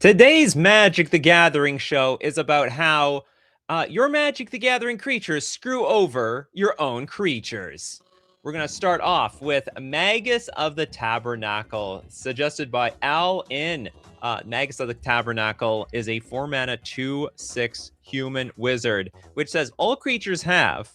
Today's Magic the Gathering show is about how your Magic the Gathering creatures screw over your own creatures. We're going to start off with Magus of the Tabernacle, suggested by Al In. Magus of the Tabernacle is a 4-mana 2/6 human wizard, which says all creatures have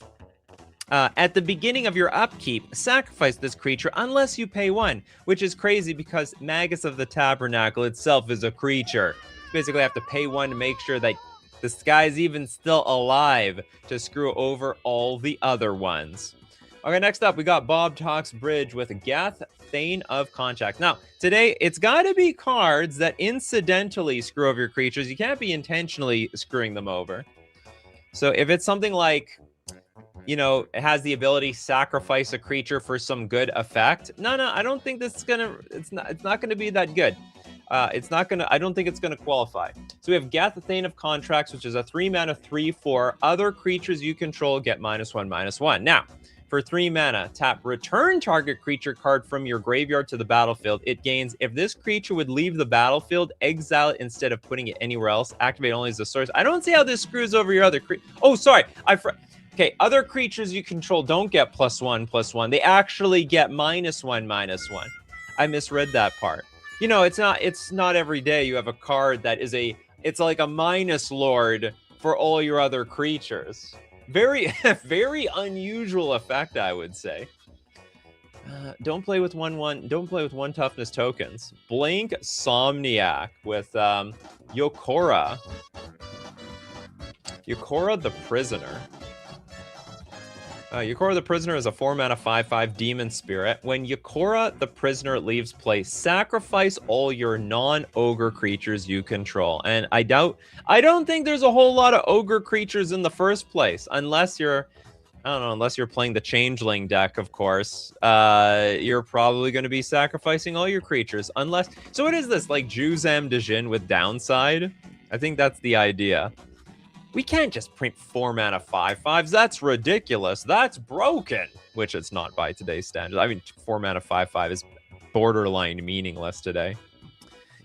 at the beginning of your upkeep, sacrifice this creature unless you pay 1, which is crazy because Magus of the Tabernacle itself is a creature. You basically have to pay 1 to make sure that this guy's even still alive to screw over all the other ones. Okay, next up, we got Bob Talks Bridge with Gath, Thane of Contact. Now, today, it's got to be cards that incidentally screw over your creatures. You can't be intentionally screwing them over. So if it's something like, you know, it has the ability to sacrifice a creature for some good effect. No, I don't think this is gonna. It's not gonna be that good. It's not gonna. I don't think it's gonna qualify. So we have Gath, Thane of Contracts, which is a 3-mana 3/4. Other creatures you control get -1/-1. Now, for 3 mana, tap return target creature card from your graveyard to the battlefield. It gains if this creature would leave the battlefield, exile it instead of putting it anywhere else. Activate only as a source. I don't see how this screws over your other creatures. Oh, sorry, Okay, other creatures you control don't get +1/+1. They actually get -1/-1. I misread that part. You know, it's not every day you have a card that is it's like a minus lord for all your other creatures. Very, very unusual effect, I would say. Don't play with 1/1. Don't play with 1 toughness tokens. Blink Somniac with Yokora. Yokora the Prisoner. Yokora the Prisoner is a 4-mana 5/5 demon spirit. When Yokora the Prisoner leaves play, sacrifice all your non-ogre creatures you control. And I don't think there's a whole lot of ogre creatures in the first place, unless you're, I don't know, unless you're playing the Changeling deck, of course. You're probably going to be sacrificing all your creatures, unless. So what is this, like Juzam Djinn with downside? I think that's the idea. We can't just print 4-mana 5/5s. That's ridiculous. That's broken. Which it's not by today's standards. I mean, 4-mana 5/5 is borderline meaningless today.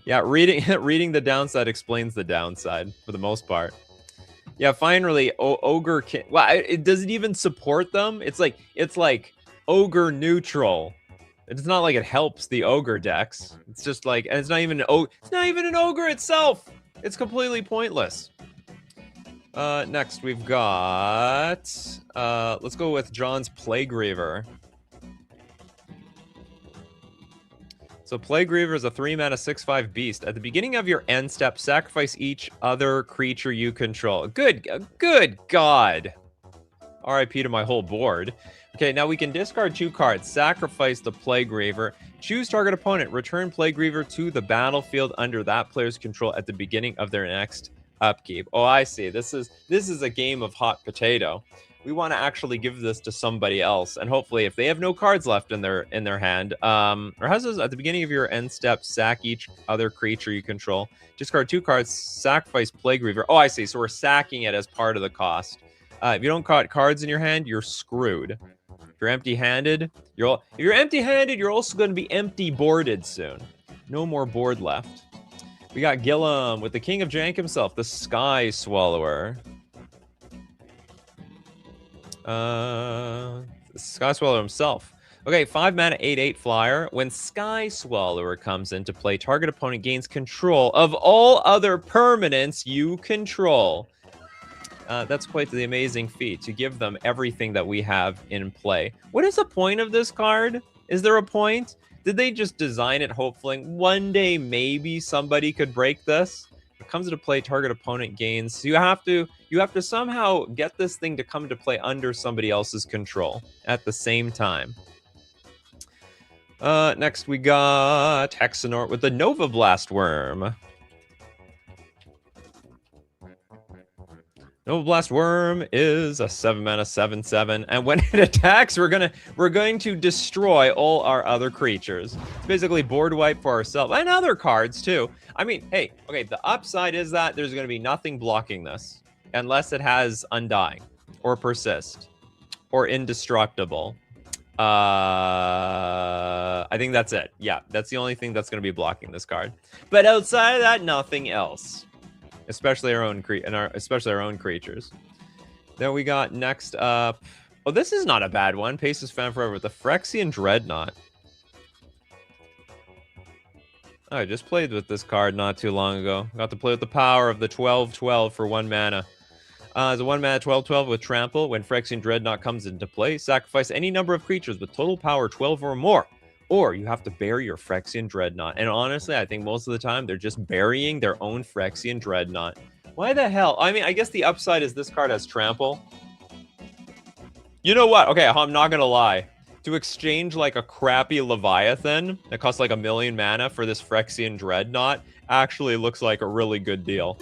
Yeah, reading the downside explains the downside for the most part. Yeah, finally, Ogre can. Well, does it even support them? It's like Ogre neutral. It's not like it helps the Ogre decks. It's just like, and it's not even an Ogre itself. It's completely pointless. Next we've got, let's go with John's Plaguereaver. So Plaguereaver is a 3-mana 6/5 beast. At the beginning of your end step, sacrifice each other creature you control. Good God. RIP to my whole board. Okay, now we can discard 2 cards, sacrifice the Plaguereaver, choose target opponent, return Plaguereaver to the battlefield under that player's control at the beginning of their next upkeep. Oh, I see. This is a game of hot potato. We want to actually give this to somebody else, and hopefully, if they have no cards left in their hand, or has this at the beginning of your end step, sack each other creature you control. Discard 2 cards, sacrifice Plaguereaver. Oh, I see. So we're sacking it as part of the cost. If you don't got cards in your hand, you're screwed. If you're empty-handed, you're also going to be empty-boarded soon. No more board left. We got Gillum with the King of Jank himself, the Sky Swallower. Sky Swallower himself. Okay, 5-mana 8/8 flyer. When Sky Swallower comes into play, target opponent gains control of all other permanents you control. That's quite the amazing feat, to give them everything that we have in play. What is the point of this card? Is there a point? Did they just design it hoping one day maybe somebody could break this? When it comes into play, target opponent gains. You have to somehow get this thing to come into play under somebody else's control at the same time. Next we got Hexenort with the Nova Blast Worm. Nova Blast Worm is a 7-mana 7/7, and when it attacks, we're going to destroy all our other creatures. It's basically board wipe for ourselves and other cards too. I mean, hey, okay, the upside is that there's going to be nothing blocking this unless it has Undying or Persist or Indestructible. I think that's it. Yeah, that's the only thing that's going to be blocking this card. But outside of that, nothing else. Especially our own creatures. Then we got next up. Oh, this is not a bad one. Paces Fan Forever with the Phyrexian Dreadnought. Oh, I just played with this card not too long ago. Got to play with the power of the 12/12 for 1 mana. As a 1 mana 12/12 with Trample, when Phyrexian Dreadnought comes into play, sacrifice any number of creatures with total power 12 or more. Or you have to bury your Phyrexian Dreadnought. And honestly, I think most of the time they're just burying their own Phyrexian Dreadnought. Why the hell? I mean, I guess the upside is this card has Trample. You know what? Okay, I'm not going to lie. To exchange like a crappy Leviathan that costs like 1,000,000 mana for this Phyrexian Dreadnought actually looks like a really good deal.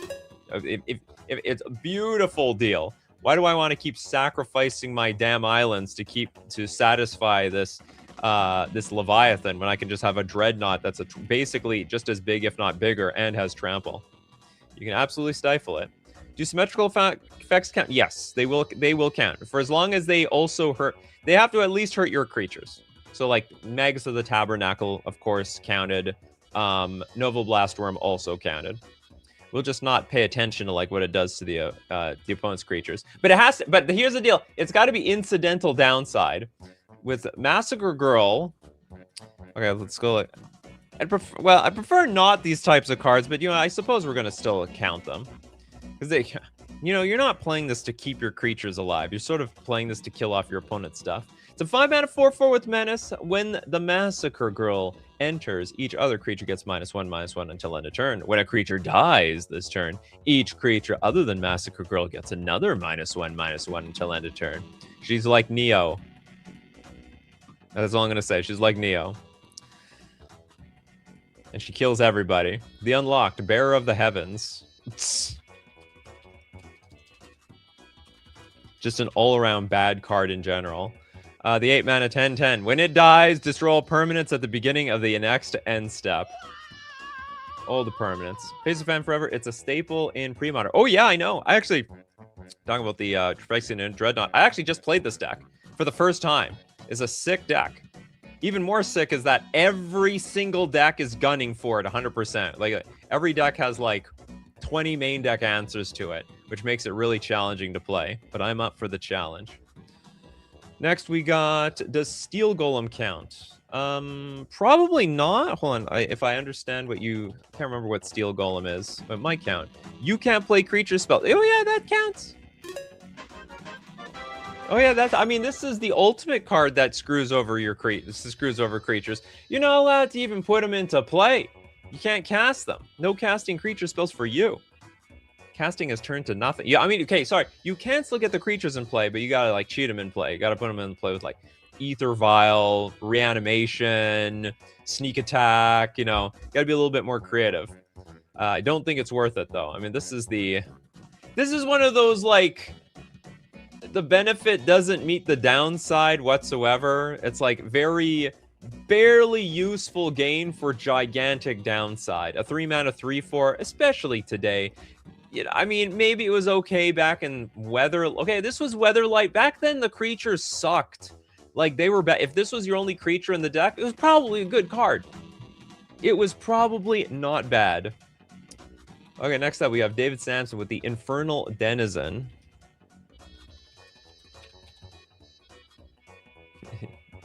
If it's a beautiful deal. Why do I want to keep sacrificing my damn islands to satisfy this this Leviathan when I can just have a Dreadnought that's basically just as big, if not bigger, and has Trample? You can absolutely stifle it. Do symmetrical effects count? Yes, they will count. For as long as they also hurt, they have to at least hurt your creatures. So like Magus of the Tabernacle, of course, counted. Noble Blastworm also counted. We'll just not pay attention to like what it does to the opponent's creatures. But it has to, but here's the deal. It's got to be incidental downside. With Massacre Girl. Okay, let's go. I prefer not these types of cards, but I suppose we're gonna still count them. Because you're not playing this to keep your creatures alive. You're sort of playing this to kill off your opponent's stuff. It's a 5 mana 4/4 with Menace. When the Massacre Girl enters, each other creature gets -1/-1 until end of turn. When a creature dies this turn, each creature other than Massacre Girl gets another -1/-1 until end of turn. She's like Neo. That's all I'm gonna say. She's like Neo. And she kills everybody. The Unlocked, Bearer of the Heavens. Just an all-around bad card in general. The 8 mana 10/10. When it dies, destroy all permanents at the beginning of the next end step. All the permanents. Pace of Fan Forever, it's a staple in pre-modern. Oh yeah, I know. I actually, talking about the Phyrexian Dreadnought, I actually just played this deck for the first time. It's a sick deck. Even more sick is that every single deck is gunning for it 100%. Like every deck has like 20 main deck answers to it, which makes it really challenging to play. But I'm up for the challenge. Next we got, does Steel Golem count? Probably not. Hold on, if I understand what you, I can't remember what Steel Golem is, but it might count. You can't play creature spell. Oh yeah, that counts. Oh yeah, I mean, this is the ultimate card that screws over your creatures. You're not allowed to even put them into play. You can't cast them. No casting creature spells for you. Casting has turned to nothing. Yeah, I mean, okay, sorry. You can still get the creatures in play, but you gotta like cheat them in play. You gotta put them in play with like Ether Vial, Reanimation, Sneak Attack. Gotta be a little bit more creative. I don't think it's worth it though. I mean, this is one of those like, the benefit doesn't meet the downside whatsoever. It's like very barely useful gain for gigantic downside. A 3 mana 3/4, especially today. I mean, maybe it was okay back in Weather. Okay, this was Weatherlight. Back then, the creatures sucked. Like, they were bad. If this was your only creature in the deck, it was probably a good card. It was probably not bad. Okay, next up, we have David Sampson with the Infernal Denizen.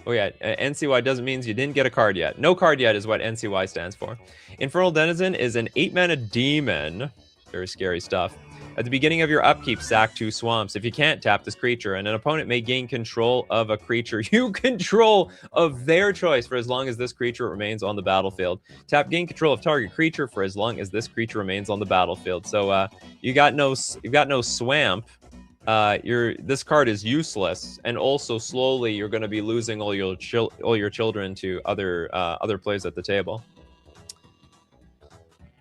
Oh yeah, NCY doesn't mean you didn't get a card yet. No card yet is what NCY stands for. Infernal Denizen is an 8 mana demon. Very scary stuff. At the beginning of your upkeep, sack 2 swamps. If you can't, tap this creature, and an opponent may gain control of a creature you control of their choice for as long as this creature remains on the battlefield. Tap, gain control of target creature for as long as this creature remains on the battlefield. So you've got no swamp. This card is useless, and also slowly you're going to be losing all your children to other players at the table.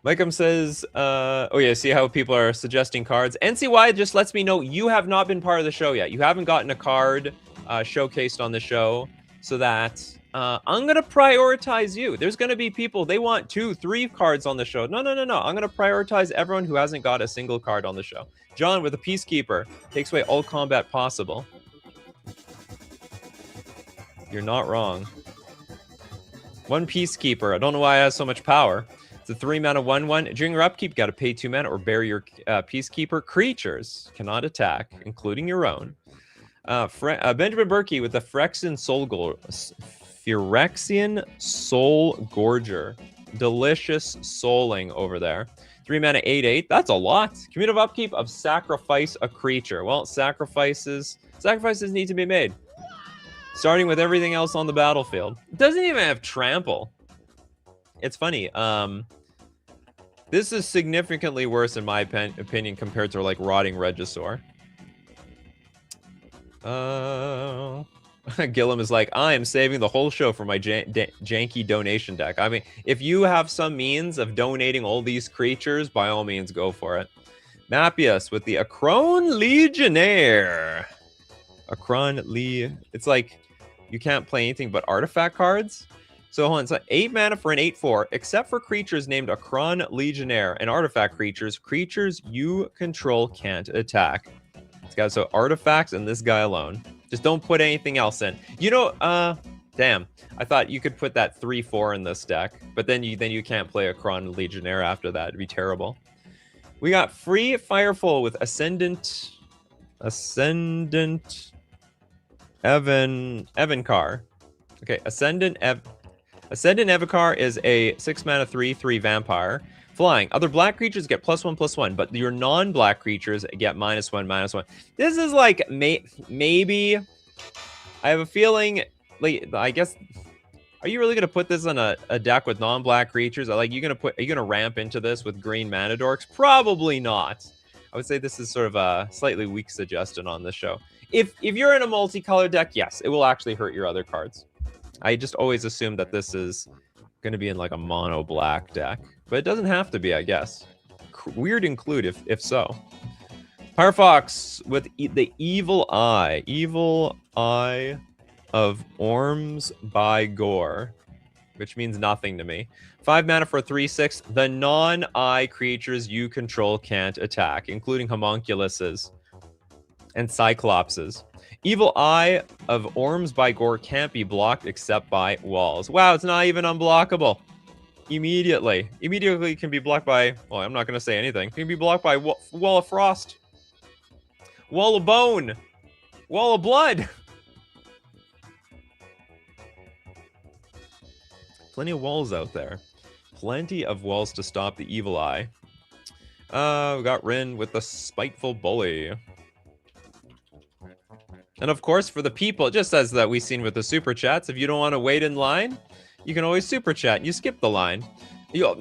Mikeum says, oh yeah, see how people are suggesting cards. NCY just lets me know you have not been part of the show yet. You haven't gotten a card showcased on the show, so that I'm going to prioritize you. There's going to be people, they want 2, 3 cards on the show. No. I'm going to prioritize everyone who hasn't got a single card on the show. John with a Peacekeeper takes away all combat possible. You're not wrong. 1 Peacekeeper. I don't know why it has so much power. It's a 3-mana 1/1. During your upkeep, you got to pay 2 mana or bury your Peacekeeper. Creatures cannot attack, including your own. Benjamin Berkey with the Phyrexian Soul Gorger. Delicious souling over there. 3 mana 8/8. That's a lot. Commutative upkeep of sacrifice a creature. Well, sacrifices need to be made. Starting with everything else on the battlefield. It doesn't even have trample. It's funny. This is significantly worse in my opinion compared to like Rotting Regisaur. Gillum is like, I am saving the whole show for my janky donation deck. I mean, if you have some means of donating all these creatures, by all means, go for it. Mapius with the Akron Legionnaire. It's like you can't play anything but artifact cards. So hold on, it's 8 mana for an 8/4, except for creatures named Akron Legionnaire and artifact creatures. Creatures you control can't attack. It's got so artifacts and this guy alone. Just don't put anything else in. You know, damn. I thought you could put that 3/4 in this deck, but then you can't play Akron Legionnaire after that. It'd be terrible. We got free Firefall with Ascendant Evankar. Okay, Ascendant Evankar is a 6 mana 3/3 vampire. Flying. Other black creatures get +1/+1, but your non-black creatures get -1/-1. This is like maybe. I have a feeling. Like, I guess. Are you really gonna put this on a deck with non-black creatures? Are you gonna ramp into this with green mana dorks? Probably not. I would say this is sort of a slightly weak suggestion on this show. If you're in a multicolored deck, yes, it will actually hurt your other cards. I just always assume that this is going to be in like a mono black deck, but it doesn't have to be, I guess. Weird include if so. Firefox with the Evil Eye of Orms by Gore, which means nothing to me. 5 mana for a 3/6. The non-eye creatures you control can't attack, including homunculuses and cyclopses. Evil Eye of Orms by Gore can't be blocked except by walls. Wow, it's not even unblockable. Immediately can be blocked by, well, I'm not going to say anything. It can be blocked by Wall of Frost. Wall of Bone. Wall of Blood. Plenty of walls out there. Plenty of walls to stop the Evil Eye. We got Rin with the Spiteful Bully. And of course, for the people, just as that we've seen with the super chats, if you don't want to wait in line, you can always super chat. You skip the line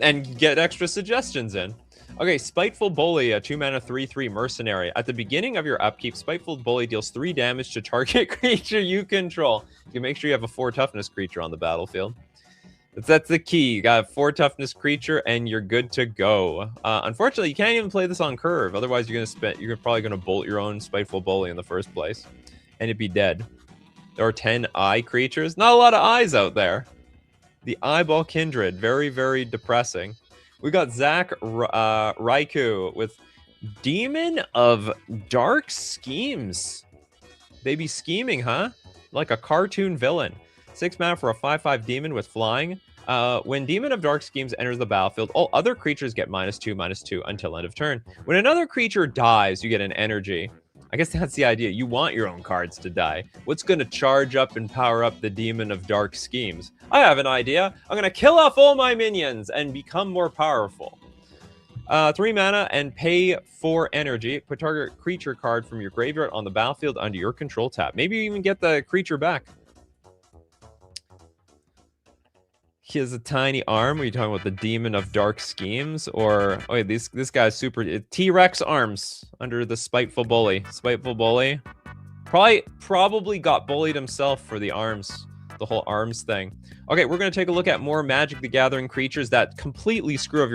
and get extra suggestions in. Okay, Spiteful Bully, a 2 mana 3/3 mercenary. At the beginning of your upkeep, Spiteful Bully deals 3 damage to target creature you control. You can make sure you have a 4 toughness creature on the battlefield. That's the key. You got a 4 toughness creature and you're good to go. Unfortunately, you can't even play this on curve. Otherwise, you're probably gonna bolt your own Spiteful Bully in the first place. And it'd be dead. There are 10 eye creatures. Not a lot of eyes out there. The Eyeball Kindred. Very, very depressing. We got Zach Raikou with Demon of Dark Schemes. They be scheming, huh? Like a cartoon villain. 6 mana for a 5/5 demon with flying. When Demon of Dark Schemes enters the battlefield, all other creatures get -2/-2 until end of turn. When another creature dies, you get an energy. I guess that's the idea. You want your own cards to die. What's going to charge up and power up the Demon of Dark Schemes? I have an idea. I'm going to kill off all my minions and become more powerful. 3 mana and pay 4 energy. Put target creature card from your graveyard on the battlefield under your control tab. Maybe you even get the creature back. He has a tiny arm. Are you talking about the Demon of Dark Schemes? Or, oh wait, this guy's super... T-Rex arms under the Spiteful Bully. Spiteful Bully. Probably got bullied himself for the arms. The whole arms thing. Okay, we're going to take a look at more Magic the Gathering creatures that completely screw over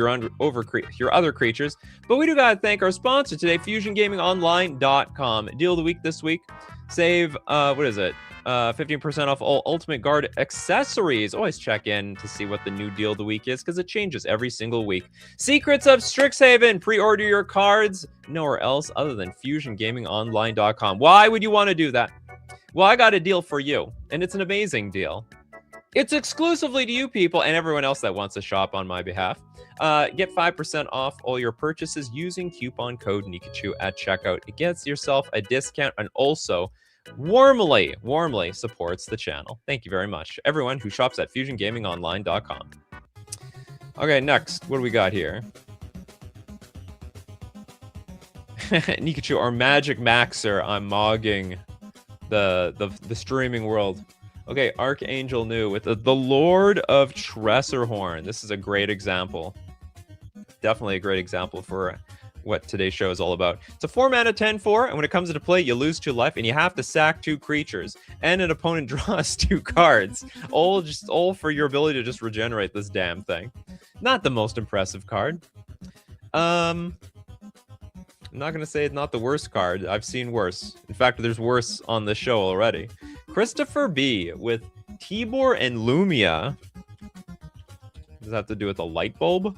your other creatures. But we do got to thank our sponsor today, FusionGamingOnline.com. Deal of the week this week. Save, what is it? 15% off all Ultimate Guard accessories. Always check in to see what the new deal of the week is, because it changes every single week. Secrets of Strixhaven. Pre-order your cards nowhere else other than FusionGamingOnline.com. Why would you want to do that? Well, I got a deal for you, and it's an amazing deal. It's exclusively to you people and everyone else that wants to shop on my behalf. Get 5% off all your purchases using coupon code Nikachu at checkout. It gets yourself a discount and also warmly supports the channel. Thank you very much, everyone who shops at FusionGamingOnline.com. Okay, next, what do we got here? Nikachu, our magic maxer. I'm mogging the streaming world. Okay, Archangel New with the Lord of Tressorhorn. This is a great example. Definitely a great example for what today's show is all about. It's a 4-mana 10/4, and when it comes into play, you lose 2 life, and you have to sack 2 creatures, and an opponent draws 2 cards. All for your ability to just regenerate this damn thing. Not the most impressive card. I'm not going to say it's not the worst card. I've seen worse. In fact, there's worse on the show already. Christopher B. with Tibor and Lumia. Does that have to do with a light bulb? Well,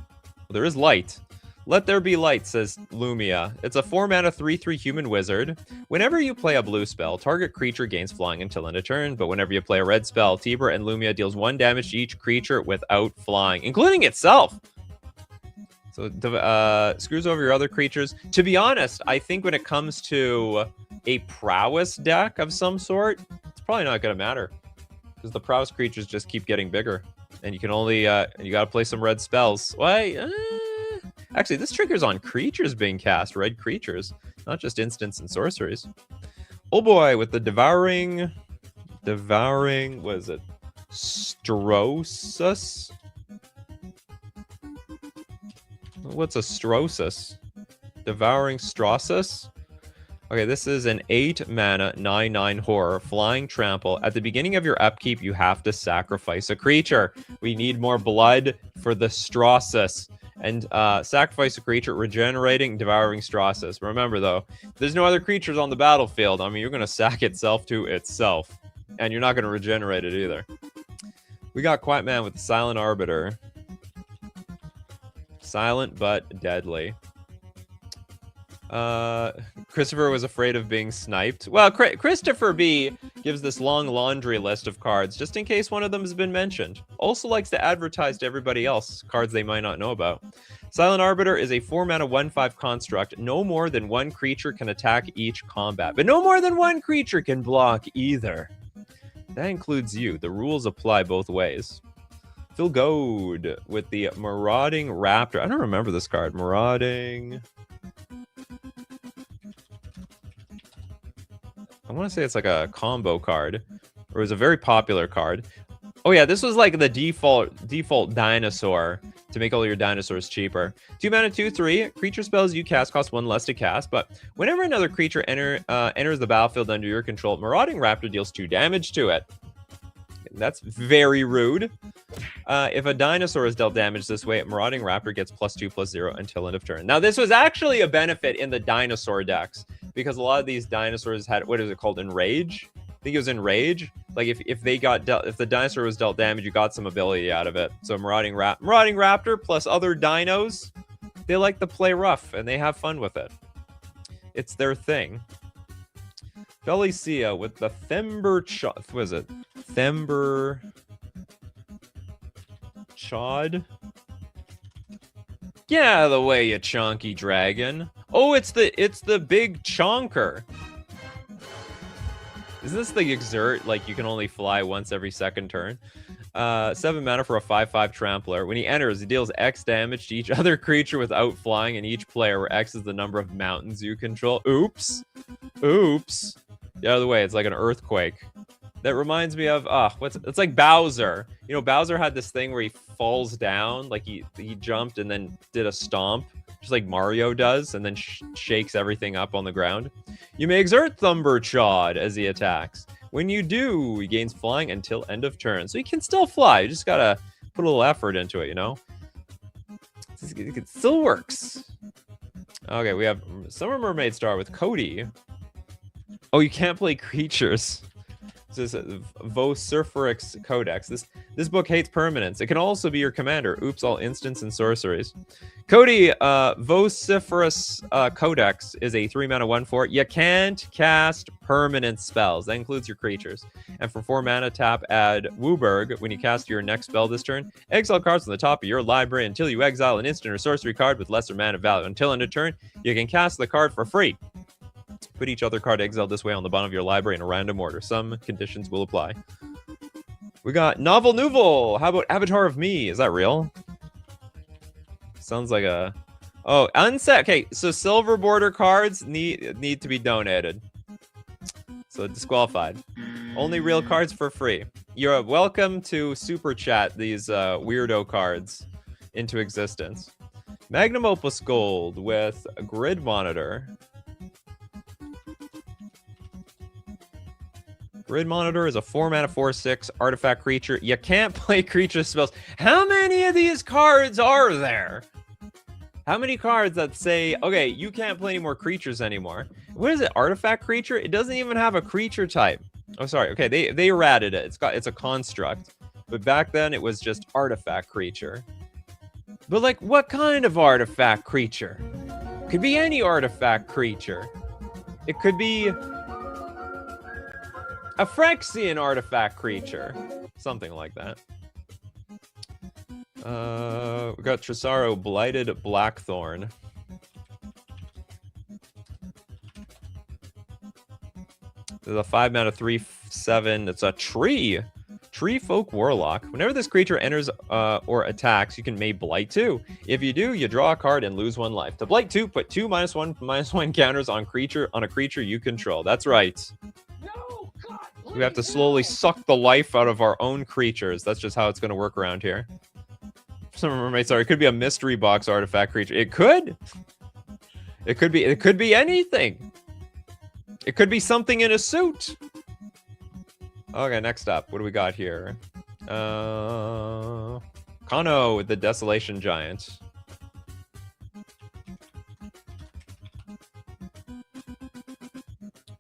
there is light. Let there be light, says Lumia. It's a 4-mana 3/3 human wizard. Whenever you play a blue spell, target creature gains flying until end of turn. But whenever you play a red spell, Tibor and Lumia deals 1 damage to each creature without flying, including itself. So screws over your other creatures. To be honest, I think when it comes to a prowess deck of some sort, it's probably not going to matter. Because the prowess creatures just keep getting bigger. And you can only, and you got to play some red spells. Why? Actually, this triggers on creatures being cast, red creatures. Not just instants and sorceries. Oh boy, with the devouring, what is it? Strosus? What's a Strosus? Devouring Strosus? Okay, this is an 8-mana 9/9 horror, flying trample. At the beginning of your upkeep, you have to sacrifice a creature. We need more blood for the Strosus. And sacrifice a creature, regenerating, devouring Strosus. Remember, though, there's no other creatures on the battlefield. I mean, you're going to sack itself to itself. And you're not going to regenerate it either. We got Quiet Man with the Silent Arbiter. Silent but deadly. Christopher was afraid of being sniped. Well, Christopher B gives this long laundry list of cards just in case one of them has been mentioned. Also likes to advertise to everybody else cards they might not know about. Silent Arbiter is a 4-mana 1/5 construct. No more than 1 creature can attack each combat, but no more than 1 creature can block either. That includes you. The rules apply both ways. Phil Goad with the Marauding Raptor. I don't remember this card. Marauding. I want to say it's like a combo card. Or it was a very popular card. Oh yeah, this was like the default dinosaur to make all your dinosaurs cheaper. 2-mana 2/3. Creature spells you cast cost 1 less to cast, but whenever another creature enters the battlefield under your control, Marauding Raptor deals 2 damage to it. That's very rude. If a dinosaur is dealt damage this way, Marauding Raptor gets +2/+0 until end of turn. Now, this was actually a benefit in the dinosaur decks because a lot of these dinosaurs had, what is it called, Enrage? I think it was Enrage. Like if the dinosaur was dealt damage, you got some ability out of it. So Marauding Raptor plus other dinos, they like to play rough and they have fun with it. It's their thing. Felicia with the Thember what is it? Thember Chod? Get out of the way, you chonky dragon. Oh, it's the big chonker. Is this the exert? Like you can only fly once every 2nd turn. 7 mana for a 5/5 trampler. When he enters, he deals X damage to each other creature without flying, and each player, where X is the number of mountains you control. Oops. Oops. Get out of the way. It's like an earthquake. That reminds me of it's like Bowser. You know, Bowser had this thing where he falls down, like he jumped and then did a stomp, just like Mario does, and then shakes everything up on the ground. You may exert Thumber Chod as he attacks. When you do, he gains flying until end of turn. So he can still fly. You just gotta put a little effort into it, you know? It still works. Okay, we have Summer Mermaid Star with Cody. Oh, you can't play creatures. This is Vociferous Codex. This book hates permanence. It can also be your commander. Oops, all instants and sorceries. Cody, Vociferous Codex is a 3-mana 1/4. You can't cast permanent spells. That includes your creatures. And for 4 mana, tap, add Wooburg. When you cast your next spell this turn, exile cards from the top of your library until you exile an instant or sorcery card with lesser mana value. Until end of turn, you can cast the card for free. Put each other card exiled this way on the bottom of your library in a random order. Some conditions will apply. We got Novel Nouveau. How about Avatar of Me? Is that real? Sounds like a... Oh, unset. Okay, so silver border cards need to be donated. So disqualified. Only real cards for free. You're welcome to super chat these weirdo cards into existence. Magnum Opus Gold with a Grid Monitor. Grid Monitor is a 4-mana 4/6 artifact creature. You can't play creature spells. How many of these cards are there? How many cards that say, okay, you can't play any more creatures anymore? What is it? Artifact creature? It doesn't even have a creature type. Oh, sorry. Okay, they errated it. It's a construct. But back then it was just artifact creature. But like, what kind of artifact creature? Could be any artifact creature. It could be a Phyrexian artifact creature. Something like that. We got Tresaro Blighted Blackthorn. There's a 5-mana 3/7. It's a tree. Tree Folk Warlock. Whenever this creature enters or attacks, you can May Blight 2. If you do, you draw a card and lose 1 life. To Blight 2, put 2 -1/-1 counters on a creature you control. That's right. No, God, We have to slowly suck the life out of our own creatures. That's just how it's going to work around here. Some roommates are. It could be a mystery box artifact creature. It could. It could be anything. It could be something in a suit. Okay, next up, what do we got here? Kano with the Desolation Giant.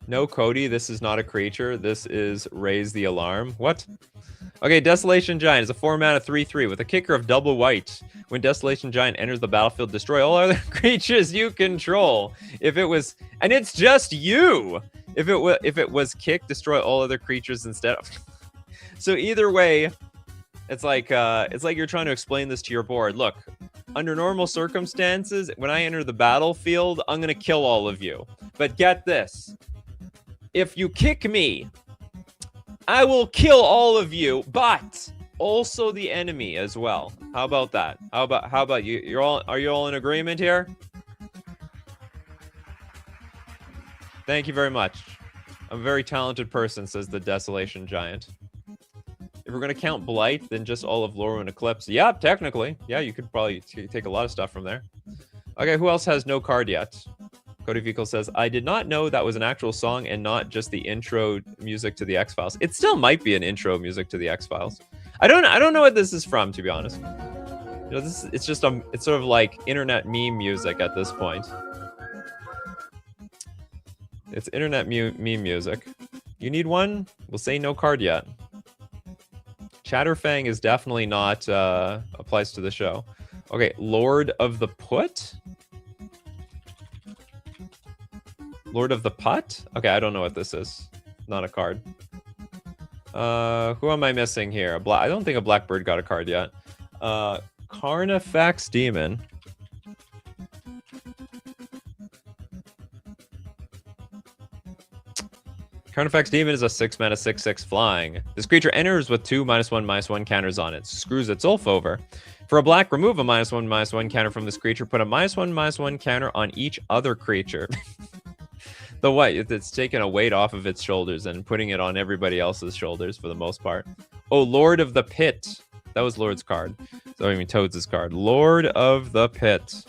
No, Cody, this is not a creature. This is Raise the Alarm. What? Okay, Desolation Giant is a 4-mana 3/3 with a kicker of double white. When Desolation Giant enters the battlefield, destroy all other creatures you control. If it was, and it's just you. If it was kick, destroy all other creatures instead. So either way, it's like you're trying to explain this to your board. Look, under normal circumstances, when I enter the battlefield, I'm gonna kill all of you. But get this: if you kick me, I will kill all of you, but also the enemy as well. How about that? How about you? Are you all in agreement here? Thank you very much. I'm a very talented person, says the Desolation Giant. If we're gonna count Blight, then just all of Lorwyn Eclipse. Yeah, technically. Yeah, you could probably take a lot of stuff from there. Okay, who else has no card yet? Cody Vehicle says, I did not know that was an actual song and not just the intro music to the X-Files. It still might be an intro music to the X-Files. I don't know what this is from, to be honest. You know, it's sort of like internet meme music at this point. It's internet meme music. You need one? We'll say no card yet. Chatterfang is definitely not applies to the show. Okay, Lord of the Put? Lord of the Putt? Okay, I don't know what this is. Not a card. Who am I missing here? I don't think a Blackbird got a card yet. Carnifex Demon. Carnifex Demon is a 6-mana 6/6 flying. This creature enters with 2 -1/-1 counters on it. Screws itself over. For a black, remove a -1/-1 counter from this creature. Put a -1/-1 counter on each other creature. The white, it's taking a weight off of its shoulders and putting it on everybody else's shoulders for the most part. Oh, Lord of the Pit. That was Lord's card. So I mean Toads' card. Lord of the Pit.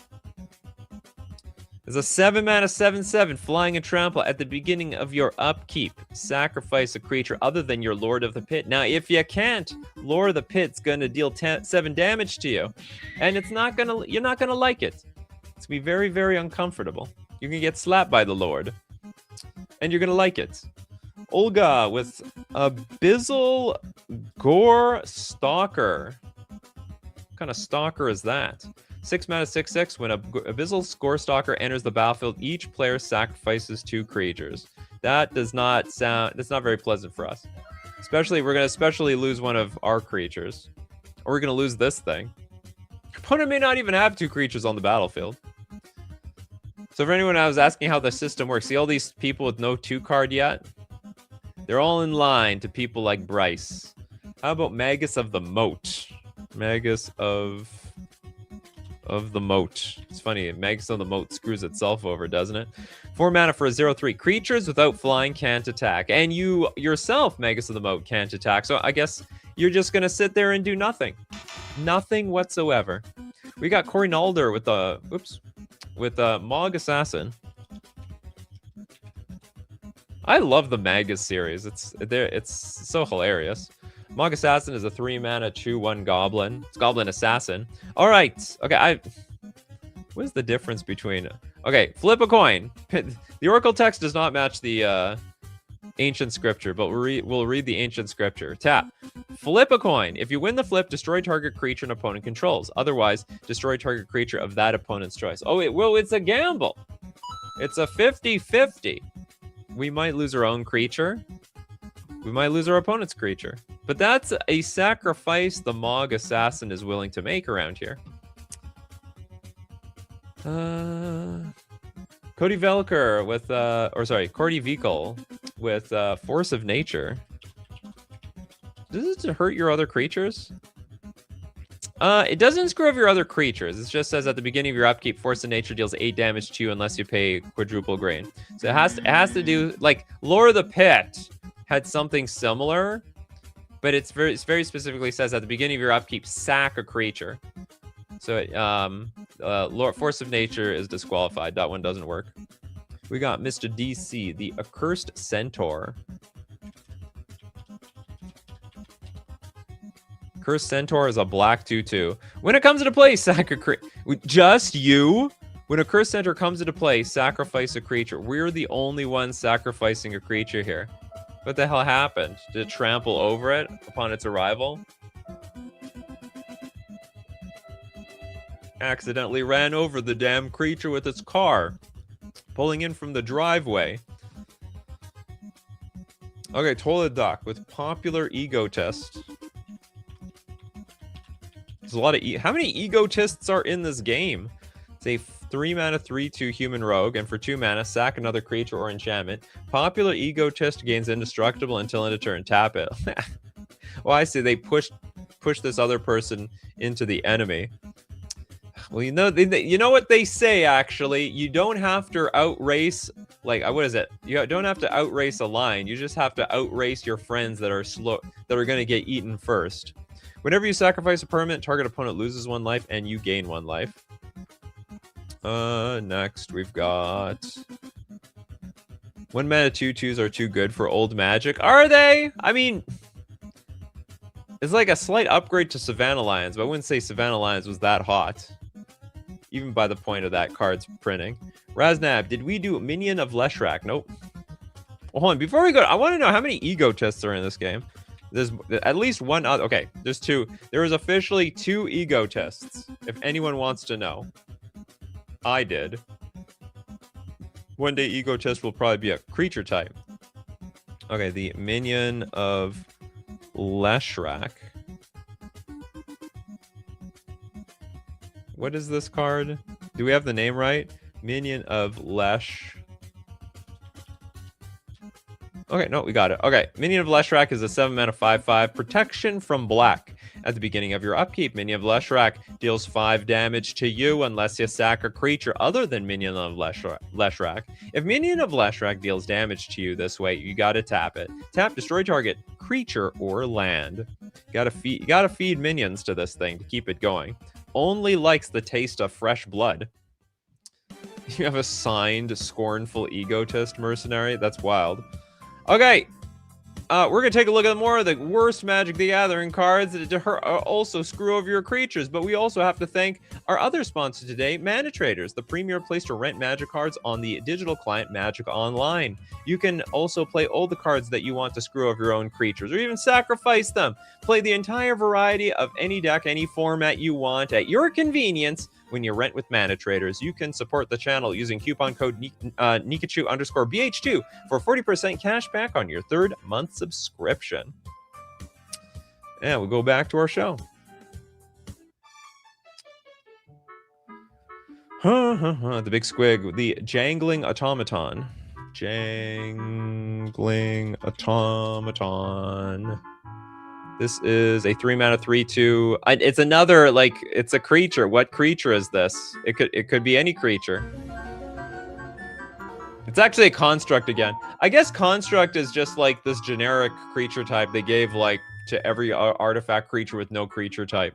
There's a 7-mana 7/7 flying and trample at the beginning of your upkeep. Sacrifice a creature other than your Lord of the Pit. Now, if you can't, Lord of the Pit's gonna deal 7 damage to you, and you're not gonna like it. It's gonna be very, very uncomfortable. You can get slapped by the Lord, and you're gonna like it. Olga with Abyssal Gore Stalker. What kind of stalker is that? 6 mana, 6/6. When Abyssal Gore Stalker enters the battlefield, each player sacrifices 2 creatures. That does not sound. That's not very pleasant for us. Especially, we're gonna lose one of our creatures, or we're gonna lose this thing. Opponent may not even have 2 creatures on the battlefield. So for anyone I was asking how the system works, see all these people with no 2 card yet? They're all in line to people like Bryce. How about Magus of the Moat? Magus of the Moat. It's funny, Magus of the Moat screws itself over, doesn't it? 4 mana for a 0/3. Creatures without flying can't attack. And you yourself, Magus of the Moat, can't attack. So I guess you're just going to sit there and do nothing. Nothing whatsoever. We got Corey Nalder with the... Oops. With Mog Assassin. I love the Magus series. It's so hilarious. Mog Assassin is a 3 mana 2/1 goblin. It's Goblin Assassin. All right. Okay, what is the difference between... Okay, flip a coin. The Oracle text does not match the ancient scripture, but we'll read the ancient scripture. Tap. Flip a coin. If you win the flip, destroy target creature an opponent controls. Otherwise, destroy target creature of that opponent's choice. Oh, well, it's a gamble. It's a 50-50. We might lose our own creature. We might lose our opponent's creature. But that's a sacrifice the Mog Assassin is willing to make around here. Cody Velker with, Cordy Veekle with Force of Nature. Does it hurt your other creatures? It doesn't screw up your other creatures. It just says at the beginning of your upkeep, Force of Nature deals 8 damage to you unless you pay quadruple grain. So it has to do, like, Lore of the Pit had something similar, but it's very specifically says at the beginning of your upkeep, sack a creature. So Force of Nature is disqualified. That one doesn't work. We got Mr. DC, the Accursed Centaur. Cursed Centaur is a black 2/2. When it comes into play, sack a creature. Just you? When a Cursed Centaur comes into play, sacrifice a creature. We're the only ones sacrificing a creature here. What the hell happened? Did it trample over it upon its arrival? Accidentally ran over the damn creature with its car, pulling in from the driveway. Okay, Toilet Duck with Popular Egotist. There's a lot of... How many egotists are in this game? It's a 3 mana 3/2 human rogue, and for 2 mana, sack another creature or enchantment. Popular Egotist gains indestructible until end of turn. Tap it. Well, I see. They push this other person into the enemy. Well, you know what they say, actually. You don't have to outrace, like, what is it? You don't have to outrace a line. You just have to outrace your friends that are slow, that are going to get eaten first. Whenever you sacrifice a permanent, target opponent loses 1 life and you gain 1 life. Next we've got 1 mana 2/2s are too good for old Magic. Are they? I mean, it's like a slight upgrade to Savannah Lions, but I wouldn't say Savannah Lions was that hot, even by the point of that card's printing. Raznab, did we do Minion of Leshrac? Nope. Well, hold on, before we go, I want to know how many egotists are in this game. There's at least one other. Okay, there's 2. There was officially 2 egotists, if anyone wants to know. I did. One day egotist will probably be a creature type. Okay, the Minion of Leshrac. What is this card? Do we have the name right? Minion of Lesh. Okay, no, we got it. Okay, Minion of Leshrac is a 7 mana 5/5 protection from black. At the beginning of your upkeep, Minion of Leshrac deals 5 damage to you unless you sack a creature other than Minion of Leshrac. If Minion of Leshrac deals damage to you this way, you gotta tap it. Tap, destroy target creature or land. You gotta feed minions to this thing to keep it going. Only likes the taste of fresh blood. You have a signed, scornful egotist mercenary? That's wild. Okay. we're going to take a look at more of the worst Magic the Gathering cards that also screw over your creatures. But we also have to thank our other sponsor today, Mana Traders, the premier place to rent Magic cards on the digital client Magic Online. You can also play all the cards that you want to screw over your own creatures, or even sacrifice them. Play the entire variety of any deck, any format you want at your convenience. When you rent with Mana Traders, you can support the channel using coupon code Nikachu_BH2 for 40% cash back on your third month subscription. And we'll go back to our show. The big squig, the jangling automaton. Jangling automaton. This is a 3-mana 3/2. It's another, like, it's a creature. What creature is this? It could be any creature. It's actually a construct again. I guess construct is just like this generic creature type they gave like to every artifact creature with no creature type.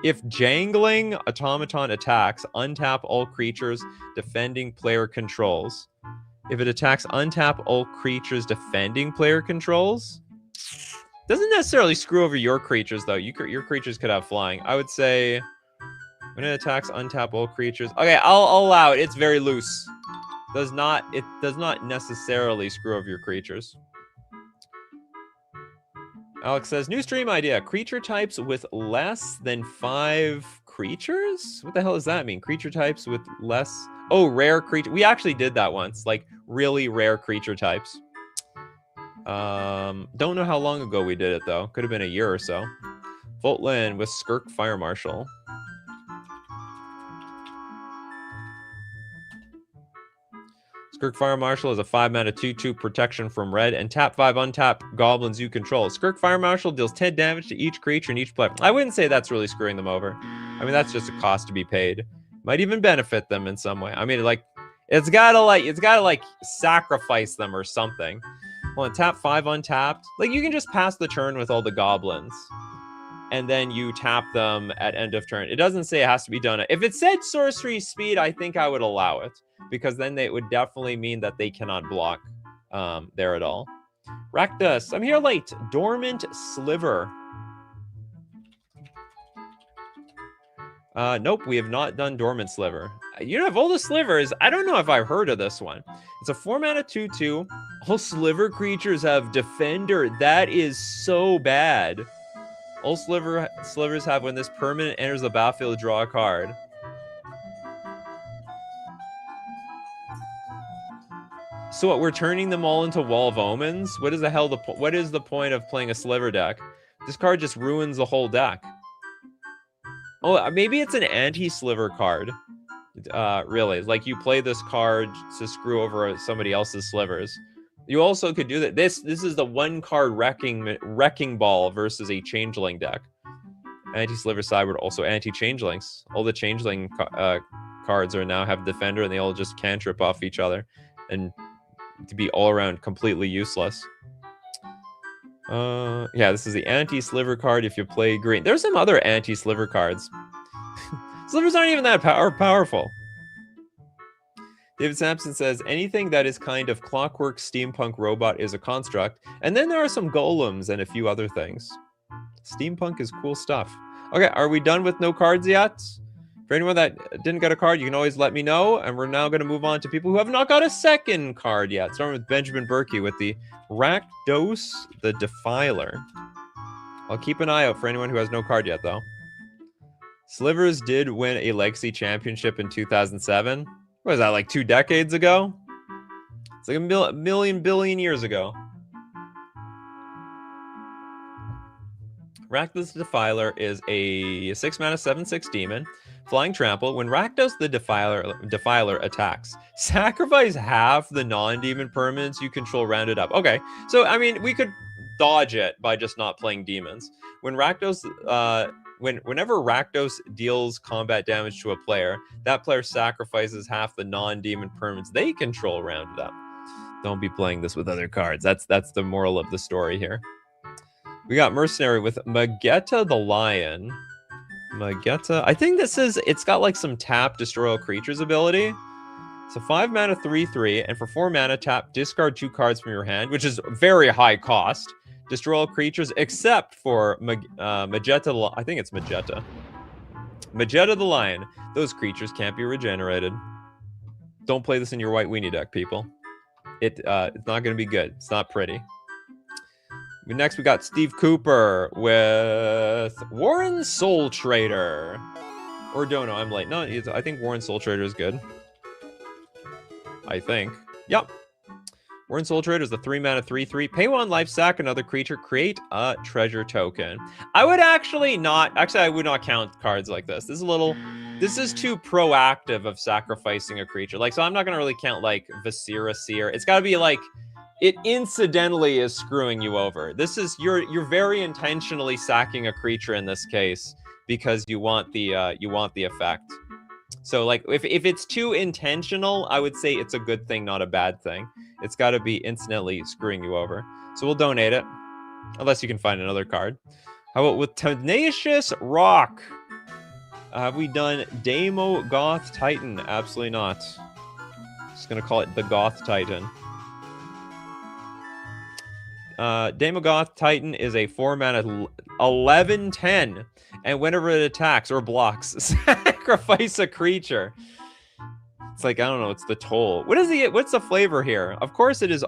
If jangling automaton attacks, untap all creatures defending player controls. If it attacks, untap all creatures defending player controls. Doesn't necessarily screw over your creatures, though. Your creatures could have flying. I would say when it attacks, untap all creatures. Okay, I'll allow it. It's very loose. It does not necessarily screw over your creatures. Alex says, new stream idea. Creature types with less than 5 creatures? What the hell does that mean? Creature types with less... Oh, rare creature. We actually did that once. Like, really rare creature types. Don't know how long ago we did it, though. Could have been a year or so. Voltland with Skirk Fire Marshal. Skirk Fire Marshal is a 5-mana 2/2 protection from red, and tap 5 untap goblins you control. Skirk Fire Marshal deals 10 damage to each creature and each player. I wouldn't say that's really screwing them over. I mean, that's just a cost to be paid. Might even benefit them in some way. I mean, like, it's gotta sacrifice them or something. Well, tap 5 untapped. Like, you can just pass the turn with all the goblins, and then you tap them at end of turn. It doesn't say it has to be done. If it said sorcery speed, I think I would allow it, because then it would definitely mean that they cannot block there at all. Rakdos, I'm here late. Dormant Sliver. Nope, we have not done Dormant Sliver. You know, of all the slivers, I don't know if I've heard of this one. It's a 4-mana 2/2. All sliver creatures have Defender. That is so bad. All slivers have, when this permanent enters the battlefield, draw a card. So what, we're turning them all into Wall of Omens? What is the hell what is the point of playing a sliver deck? This card just ruins the whole deck. Oh, maybe it's an anti-sliver card. Really, like, you play this card to screw over somebody else's slivers. You also could do that. This is the 1-card wrecking ball versus a changeling deck. Anti-sliver sideboard, also anti-changelings. All the changeling cards now have Defender, and they all just cantrip off each other, and to be all around completely useless. Yeah, this is the anti-sliver card if you play green. There's some other anti-sliver cards. Slivers aren't even that powerful. David Sampson says, anything that is kind of clockwork steampunk robot is a construct. And then there are some golems and a few other things. Steampunk is cool stuff. Okay, are we done with no cards yet? For anyone that didn't get a card, you can always let me know. And we're now going to move on to people who have not got a second card yet. Starting with Benjamin Berkey with the Rakdos the Defiler. I'll keep an eye out for anyone who has no card yet, though. Slivers did win a Legacy Championship in 2007. What was that, like 2 decades ago? It's like a million billion years ago. Rakdos the Defiler is a 6-mana 7/6 demon. Flying Trample. When Rakdos the Defiler attacks, sacrifice half the non-demon permanents you control rounded up. Okay, so, I mean, we could dodge it by just not playing demons. When Rakdos... Whenever Rakdos deals combat damage to a player, that player sacrifices half the non-demon permanents they control rounded up. Don't be playing this with other cards. That's the moral of the story here. We got Mercenary with Magetta the Lion. Magetta. I think it's got like some tap destroy all creatures ability. So 5 mana, 3/3, and for 4 mana, tap, discard 2 cards from your hand, which is very high cost. Destroy all creatures except for Magetta. I think it's Magetta. Magetta the Lion. Those creatures can't be regenerated. Don't play this in your white weenie deck, people. It's not going to be good. It's not pretty. Next, we got Steve Cooper with Warren Soul Trader. Or Dono, I'm late. No, I think Warren Soul Trader is good. I think. Yep. Warren Soul Trader is the 3 mana 3/3. Pay 1 life, sack another creature, create a treasure token. I would actually not. Actually, I would not count cards like this. This is a little. This is too proactive of sacrificing a creature. Like, so I'm not gonna really count like Viscera Seer. It's got to be like it incidentally is screwing you over. This is you're very intentionally sacking a creature in this case because you want the effect. So like if it's too intentional, I would say it's a good thing, not a bad thing. It's got to be incidentally screwing you over. So we'll donate it, unless you can find another card. How about with Tenacious Rock? Have we done Demo Goth Titan? Absolutely not. Just gonna call it the Goth Titan. Demo Goth Titan is a 4 mana 11/10, and whenever it attacks or blocks, sacrifice a creature. It's like, I don't know, it's the toll. What's the flavor here? Of course it is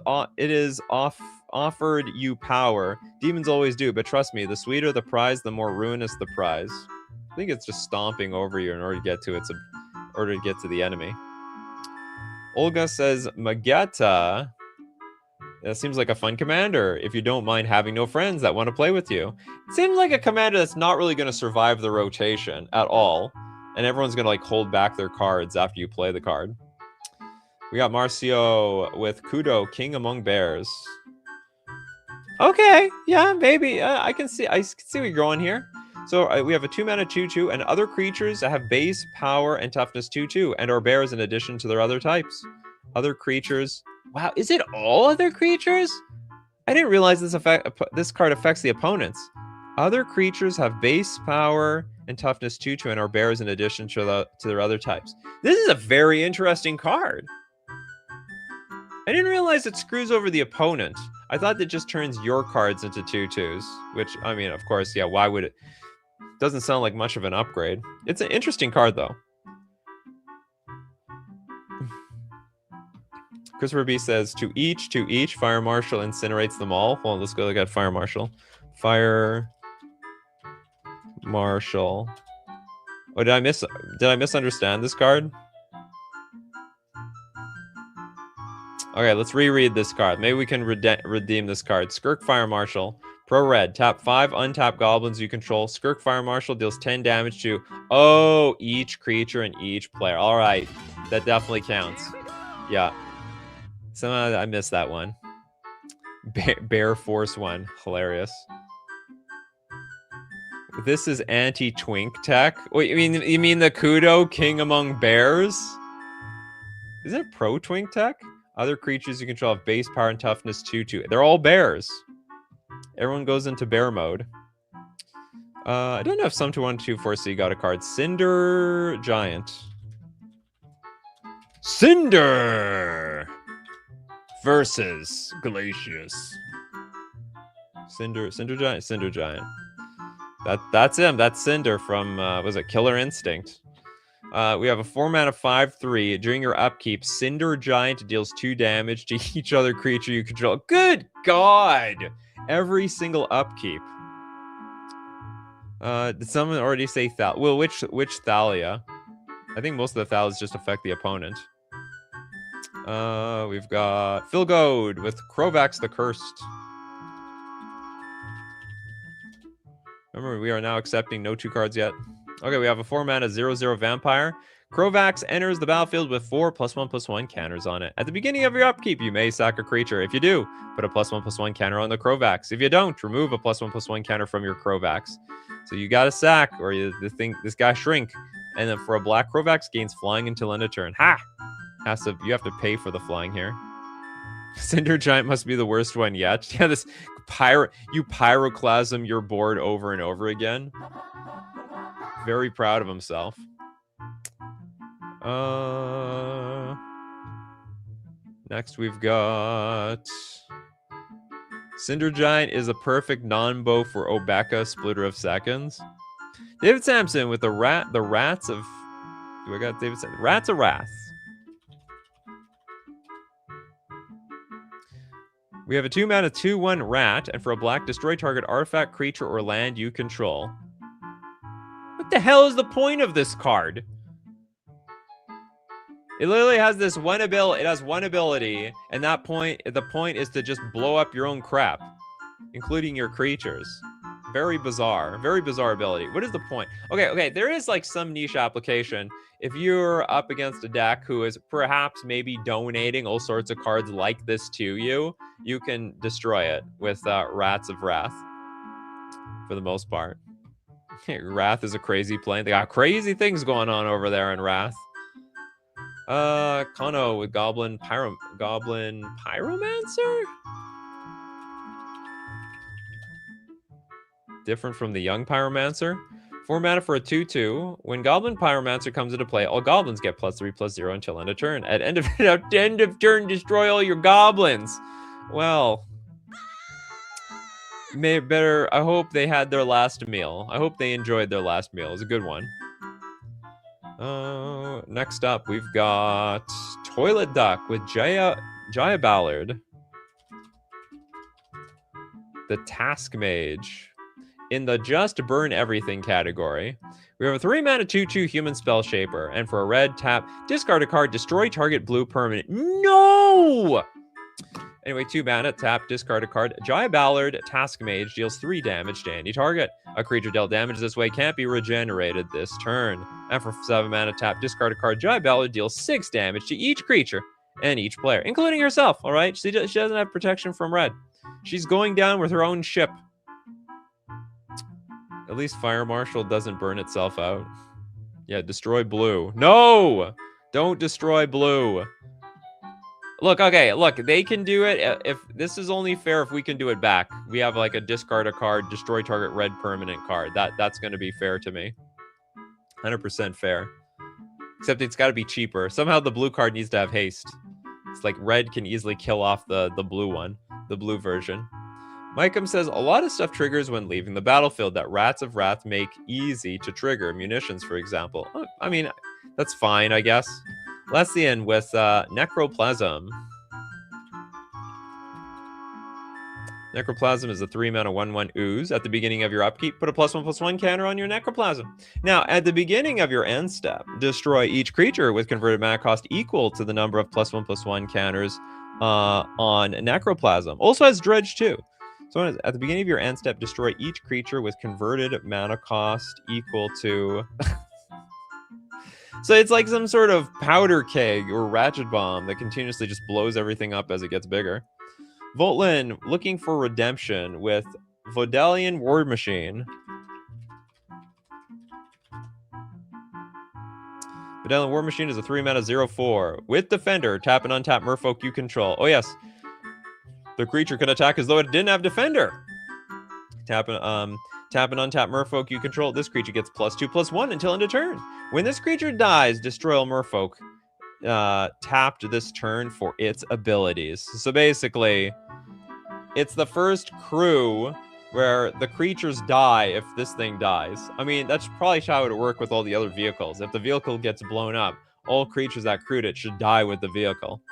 offered you power. Demons always do, but trust me, the sweeter the prize, the more ruinous the prize. I think it's just stomping over you in order to get to the enemy. Olga says Magetta. That seems like a fun commander if you don't mind having no friends that want to play with you. It seems like a commander that's not really going to survive the rotation at all. And everyone's going to like hold back their cards after you play the card. We got Marcio with Kudo, King Among Bears. Okay, yeah, maybe. I can see where you're going here. So we have a 2 mana 2/2 and other creatures that have base, power, and toughness 2/2 and are bears in addition to their other types. Other creatures. Wow, is it all other creatures? I didn't realize this card affects the opponents. Other creatures have base, power, and toughness 2/2 and are bears in addition to their other types. This is a very interesting card. I didn't realize it screws over the opponent. I thought that just turns your cards into 2/2s, which, I mean, of course, yeah, why would it? Doesn't sound like much of an upgrade. It's an interesting card, though. Christopher B says, to each, Fire Marshal incinerates them all. Hold on, let's go look at Fire Marshal. Fire Marshal. Oh, did I misunderstand this card? Okay, let's reread this card. Maybe we can redeem this card. Skirk Fire Marshal. Pro red. Tap 5 untap goblins you control. Skirk Fire Marshal deals 10 damage to each creature and each player. All right, that definitely counts. Yeah. Somehow I missed that one. Bear Force 1. Hilarious. This is anti-twink tech. Wait, you mean the Kudo King Among Bears? Is it pro twink tech? Other creatures you control have base, power, and toughness 2/2. They're all bears. Everyone goes into bear mode. I don't know if some 2/1/2/4C got a card. Cinder Giant. Cinder versus Glacius. Cinder Giant. That's him. That's Cinder from was it Killer Instinct? We have a 4 mana 5/3. During your upkeep, Cinder Giant deals 2 damage to each other creature you control. Good God! Every single upkeep. Did someone already say Thal? Well, which Thalia? I think most of the Thalias just affect the opponent. We've got Phil Goad with Krovax the Cursed. Remember, we are now accepting no 2 cards yet. Okay, we have a 4 mana 0/0 vampire. Krovax enters the battlefield with 4 +1/+1 counters on it. At the beginning of your upkeep, you may sack a creature. If you do, put a +1/+1 counter on the Krovax. If you don't, remove a +1/+1 counter from your Krovax. So you got to sack, or this guy shrink. And then for a black, Krovax gains flying until end of turn. Ha! You have to pay for the flying here. Cinder Giant must be the worst one yet. Yeah, this you pyroclasm your board over and over again. Very proud of himself. Next, we've got Cinder Giant is a perfect non-bow for Obeka, Splitter of Seconds. David Sampson with the Rats of... Do I got David Sampson? Rats of Wrath. We have a 2-mana 2/1 rat, and for a black, destroy target artifact, creature, or land you control. What the hell is the point of this card? It literally has this one ability. It has one ability, and the point is to just blow up your own crap, including your creatures. Very bizarre ability. What is the point? Okay, there is like some niche application. If you're up against a deck who is perhaps maybe donating all sorts of cards like this to you, you can destroy it with Rats of Wrath, for the most part. Wrath is a crazy plane. They got crazy things going on over there in Wrath. Kano with Goblin Pyromancer? Different from the Young Pyromancer. 4 mana for a 2/2. When Goblin Pyromancer comes into play, all goblins get +3/+0 until end of turn. At end of turn, destroy all your goblins. Well, I hope they had their last meal. I hope they enjoyed their last meal. It was a good one. Next up, we've got Toilet Duck with Jaya Ballard. The Task Mage. In the Just Burn Everything category, we have a 3-mana 2/2 Human Spell Shaper, and for a red, tap, discard a card, destroy target blue permanent. No! Anyway, 2 mana, tap, discard a card. Jaya Ballard, Task Mage, deals 3 damage to any target. A creature dealt damage this way can't be regenerated this turn. And for 7 mana, tap, discard a card. Jaya Ballard deals 6 damage to each creature and each player, including herself, all right? She doesn't have protection from red. She's going down with her own ship. At least Fire Marshal doesn't burn itself out. Yeah, destroy blue. No! Don't destroy blue. Look, they can do it. If this is only fair if we can do it back. We have like a discard a card, destroy target red permanent card. That's going to be fair to me. 100% fair. Except it's got to be cheaper. Somehow the blue card needs to have haste. It's like red can easily kill off the blue one, the blue version. Micum says, a lot of stuff triggers when leaving the battlefield that Rats of Wrath make easy to trigger. Munitions, for example. I mean, that's fine, I guess. Lessian with Necroplasm. Necroplasm is a 3-mana 1/1 ooze. At the beginning of your upkeep, put a +1/+1 counter on your Necroplasm. Now, at the beginning of your end step, destroy each creature with converted mana cost equal to the number of +1/+1 counters on Necroplasm. Also has Dredge, too. So at the beginning of your end step, destroy each creature with converted mana cost equal to... So it's like some sort of powder keg or ratchet bomb that continuously just blows everything up as it gets bigger. Voltlin looking for redemption with Vodalian War Machine. Vodalian War Machine is a 3-mana 0/4 with Defender. Tap and untap Merfolk you control. Oh yes, the creature can attack as though it didn't have Defender. Tap and untap Merfolk you control. This creature gets +2/+1 until end of turn. When this creature dies, destroy all Merfolk tapped this turn for its abilities. So basically, it's the first crew where the creatures die if this thing dies. I mean, that's probably how it would work with all the other vehicles. If the vehicle gets blown up, all creatures that crewed it should die with the vehicle.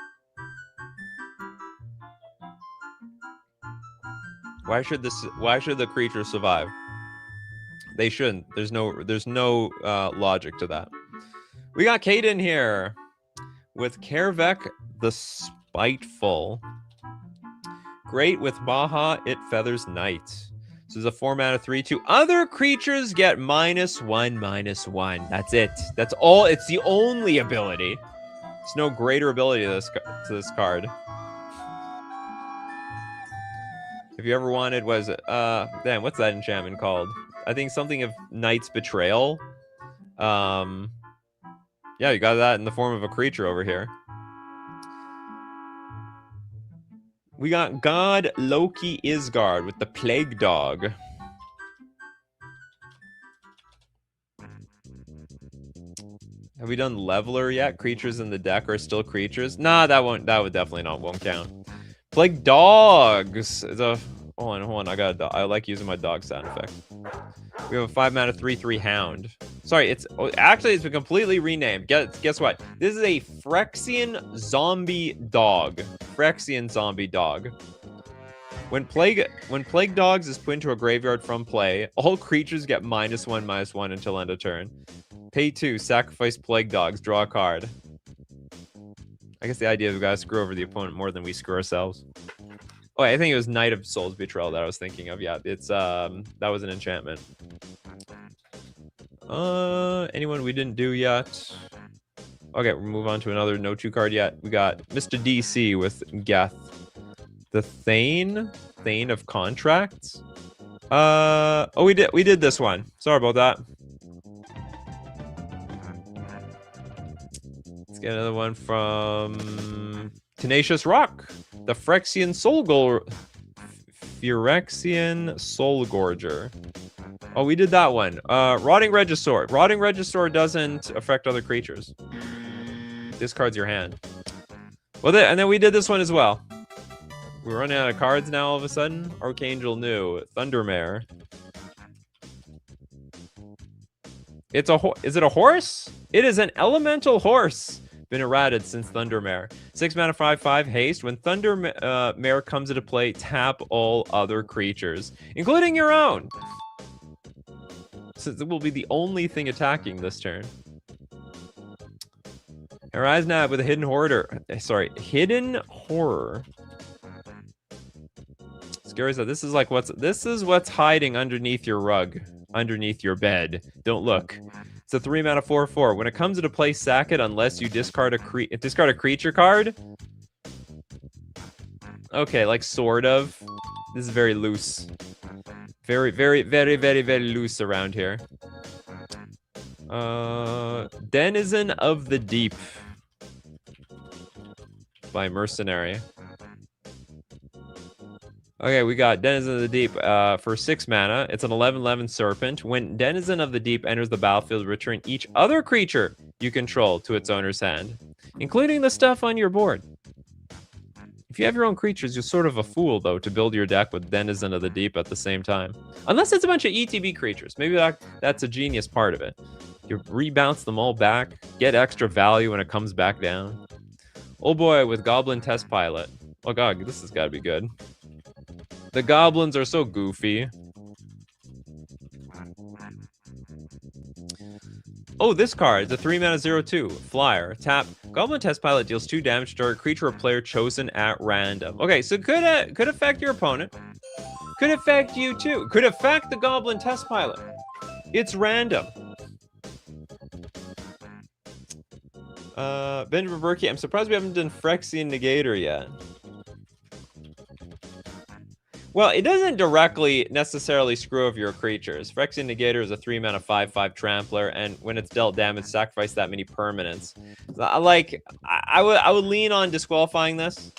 Why should the creatures survive? They shouldn't. There's no logic to that. We got Kaden here with Kervek the Spiteful. Great with Maha, it feathers Knight. This is a 4-mana 3/2. Other creatures get -1/-1. That's it. That's all. It's the only ability. There's no greater ability to this card. If you ever wanted, what's that enchantment called? I think something of Knight's Betrayal. Yeah, you got that in the form of a creature over here. We got God Loki Isgard with the Plague Dog. Have we done Leveler yet? Creatures in the deck are still creatures. Nah, that would definitely won't count. Plague Dogs. Hold on. I like using my dog sound effect. We have a 5-mana 3/3 Hound. Sorry, it's been completely renamed. Guess what? This is a Phyrexian zombie dog. Phyrexian zombie dog. When Plague Dogs is put into a graveyard from play, all creatures get -1/-1 until end of turn. Pay 2, sacrifice Plague Dogs, draw a card. I guess the idea is we gotta screw over the opponent more than we screw ourselves. Oh, I think it was Knight of Souls Betrayal that I was thinking of. Yeah, it's that was an enchantment. Anyone we didn't do yet? Okay, we'll move on to another no 2 card yet. We got Mr. DC with Geth. The Thane of Contracts. Oh, we did this one. Sorry about that. Let's get another one from Tenacious Rock. The Phyrexian Soul Gorger. Oh, we did that one. Rotting Regisaur. Rotting Regisaur doesn't affect other creatures. Discards your hand. Well, and then we did this one as well. We're running out of cards now all of a sudden. Archangel New. Thundermare. Is it a horse? It is an elemental horse. Been errated since Thundermare. 6-mana 5/5 haste. When Thundermare comes into play, tap all other creatures, including your own. Since it will be the only thing attacking this turn. Haraznab with a Hidden Horror. Hidden Horror. Scary stuff. This is what's hiding underneath your rug, underneath your bed. Don't look. It's a 3-mana 4/4. When it comes into play, sack it unless you discard a creature card. Okay, like sort of. This is very loose. Very, very, very, very, very loose around here. Denizen of the Deep by Mercenary. Okay, we got Denizen of the Deep for 6 mana. It's an 11/11 Serpent. When Denizen of the Deep enters the battlefield, return each other creature you control to its owner's hand, including the stuff on your board. If you have your own creatures, you're sort of a fool, though, to build your deck with Denizen of the Deep at the same time. Unless it's a bunch of ETB creatures. Maybe that's a genius part of it. You rebounce them all back, get extra value when it comes back down. Oh boy, with Goblin Test Pilot. Oh god, this has got to be good. The goblins are so goofy. Oh, this card, the 3-mana 0/2 flyer. Tap. Goblin Test Pilot deals 2 damage to a creature or player chosen at random. Okay, so could affect your opponent. Could affect you too. Could affect the Goblin Test Pilot. It's random. Benjamin Berkey, I'm surprised we haven't done Phyrexian Negator yet. Well, it doesn't directly necessarily screw over your creatures. Phyrexian Negator is a 3-mana 5/5 Trampler, and when it's dealt damage, sacrifice that many permanents. I would lean on disqualifying this.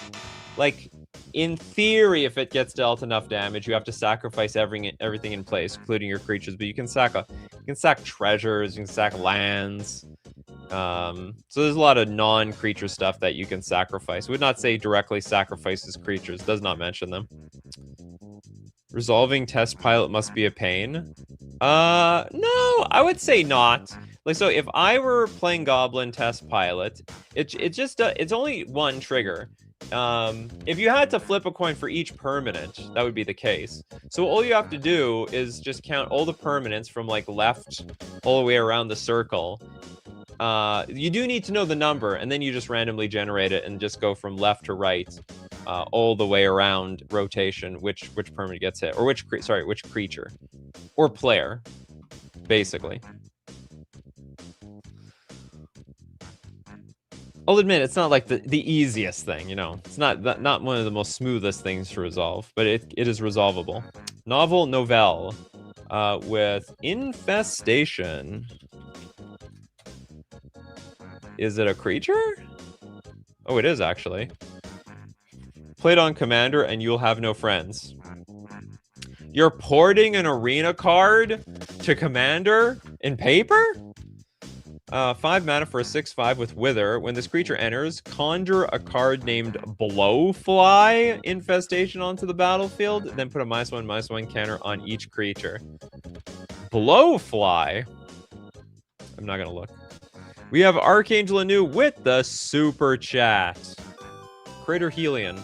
Like, in theory, if it gets dealt enough damage, you have to sacrifice everything in place, including your creatures. But you can sack treasures, you can sack lands. So there's a lot of non-creature stuff that you can sacrifice. Would not say directly sacrifices creatures. Does not mention them. Resolving Test Pilot must be a pain. No, I would say not. Like, so if I were playing Goblin Test Pilot, it's only one trigger. If you had to flip a coin for each permanent, that would be the case. So all you have to do is just count all the permanents from like left all the way around the circle. You do need to know the number, and then you just randomly generate it and just go from left to right, all the way around rotation, which permanent gets hit, or which creature or player, basically. I'll admit it's not like the easiest thing, you know. It's not one of the most smoothest things to resolve, but it is resolvable. Novelle with Infestation. Is it a creature? Oh, it is actually. Play it on Commander and you'll have no friends. You're porting an arena card to Commander in paper? 5 mana for a 6/5 with Wither. When this creature enters, conjure a card named Blowfly Infestation onto the battlefield. Then put a -1/-1 counter on each creature. Blowfly? I'm not going to look. We have Archangel Anu with the super chat. Crater Helion.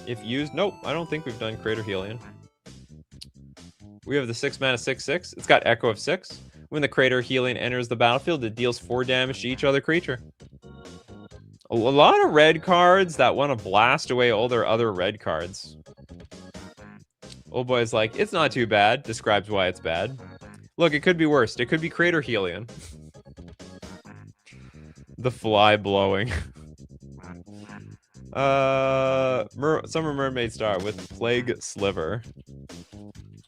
If used... Nope, I don't think we've done Crater Helion. We have the 6 mana 6/6. It's got Echo of 6. When the Crater Helion enters the battlefield, it deals 4 damage to each other creature. A lot of red cards that want to blast away all their other red cards. Old boy's like, it's not too bad. Describes why it's bad. Look, it could be worse. It could be Crater Helion. The fly blowing. Summer Mermaid Star with Plague Sliver.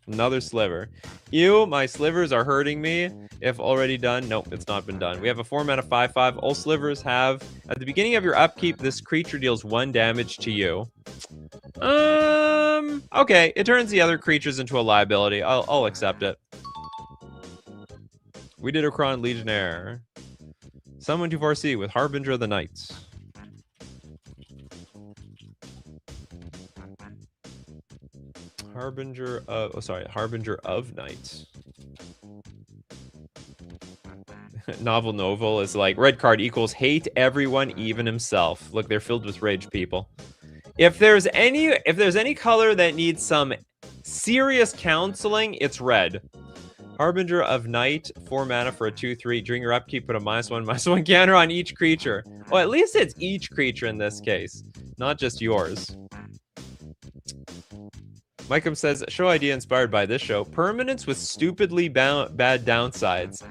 Another sliver. Ew, my slivers are hurting me. If already done. Nope, it's not been done. We have a 4 mana 5/5. All slivers have... At the beginning of your upkeep, this creature deals 1 damage to you. Okay. It turns the other creatures into a liability. I'll accept it. We did a Kron Legionnaire. Someone to foresee with Harbinger of the Nights. Harbinger of Nights. Novel is like red card equals hate everyone, even himself. Look, they're filled with rage, people. If there's any color that needs some serious counseling, it's red. Harbinger of Night, 4 mana for a 2/3. During your upkeep, put a -1/-1 counter on each creature. Oh, at least it's each creature in this case, not just yours. Micum says, show idea inspired by this show. Permanents with stupidly bad downsides.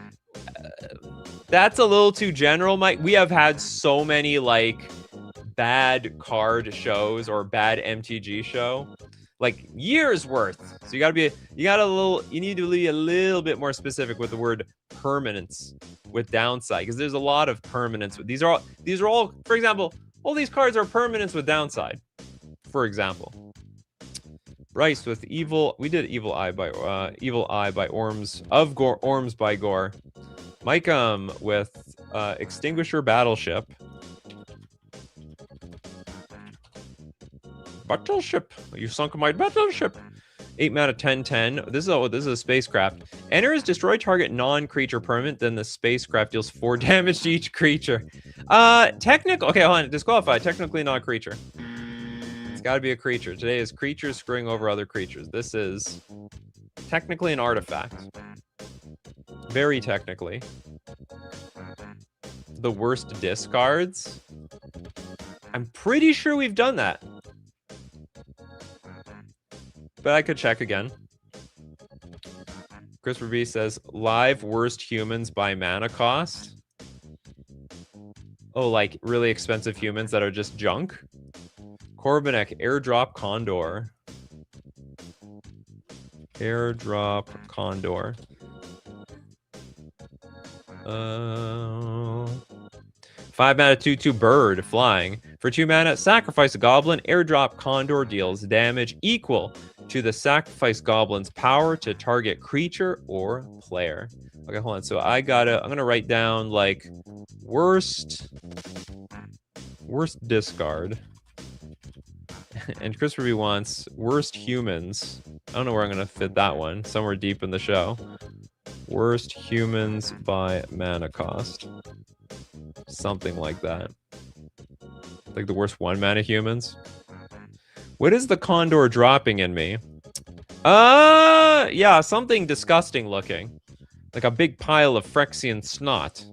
That's a little too general, Mike. We have had so many, like, bad card shows or bad MTG show. Like, years worth. So you need to be a little bit more specific with the word permanents with downside. Because there's a lot of permanents. These are all, for example, all these cards are permanents with downside. For example. Bryce with Evil. We did Evil Eye by Orms Orms by Gore. Micum with Extinguisher Battleship. Battleship. You sunk my battleship. 8 mana 10/10. This is a spacecraft. Enters, destroy target non-creature permanent. Then the spacecraft deals 4 damage to each creature. Technical. Okay, hold on. Disqualified. Technically not a creature. Got to be a creature. Today is creatures screwing over other creatures. This is technically an artifact. Very technically. The worst discards. I'm pretty sure we've done that. But I could check again. Christopher B says, live worst humans by mana cost. Oh, like really expensive humans that are just junk? Corbinek, Airdrop Condor. Airdrop Condor. 5 mana 2/2 bird flying. For 2 mana, sacrifice a goblin. Airdrop Condor deals damage equal to the sacrifice goblin's power to target creature or player. Okay, hold on. So I'm gonna write down like worst discard. And Christopher B wants worst humans. I don't know where I'm going to fit that one. Somewhere deep in the show. Worst humans by mana cost. Something like that. Like the worst 1 mana humans. What is the condor dropping in me? Yeah, something disgusting looking. Like a big pile of Phyrexian snot.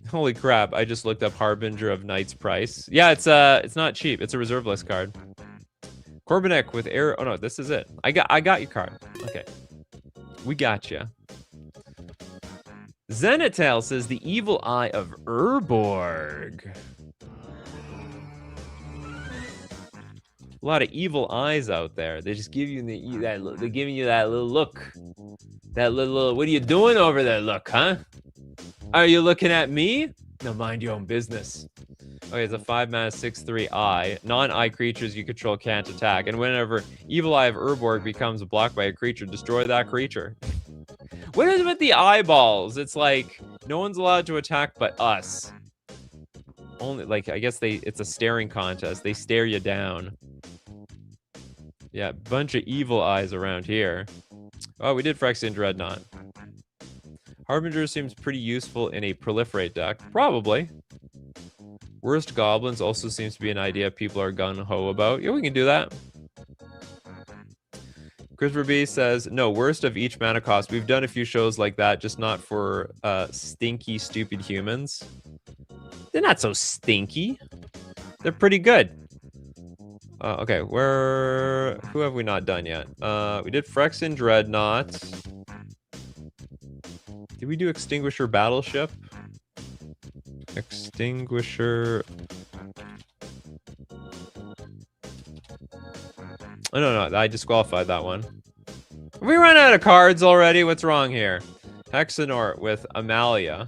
Holy crap, I just looked up Harbinger of Night's price. Yeah, it's not cheap. It's a reserve list card. Corbinek with air. Oh no, this is it. I got your card. Okay. We got you. Zenitail says the evil eye of Urborg. A lot of evil eyes out there. They just give you they're giving you that little look. That little, what are you doing over there look, huh? Are you looking at me? No, mind your own business. Okay, it's a 5-mana 6/3 eye. Non-eye creatures you control can't attack. And whenever Evil Eye of Urborg becomes blocked by a creature, destroy that creature. What is it with the eyeballs? It's like no one's allowed to attack but us. Only, like, I guess it's a staring contest. They stare you down. Yeah, bunch of evil eyes around here. Oh, we did Phyrexian Dreadnought. Harbinger seems pretty useful in a proliferate deck. Probably. Worst Goblins also seems to be an idea people are gung-ho about. Yeah, we can do that. Christopher B says, no, worst of each mana cost. We've done a few shows like that, just not for stinky, stupid humans. They're not so stinky. They're pretty good. Okay, who have we not done yet? We did Phyrexian Dreadnought. Did we do Extinguisher Battleship? Extinguisher. Oh, no, I disqualified that one. Have we run out of cards already? What's wrong here? Hexenort with Amalia.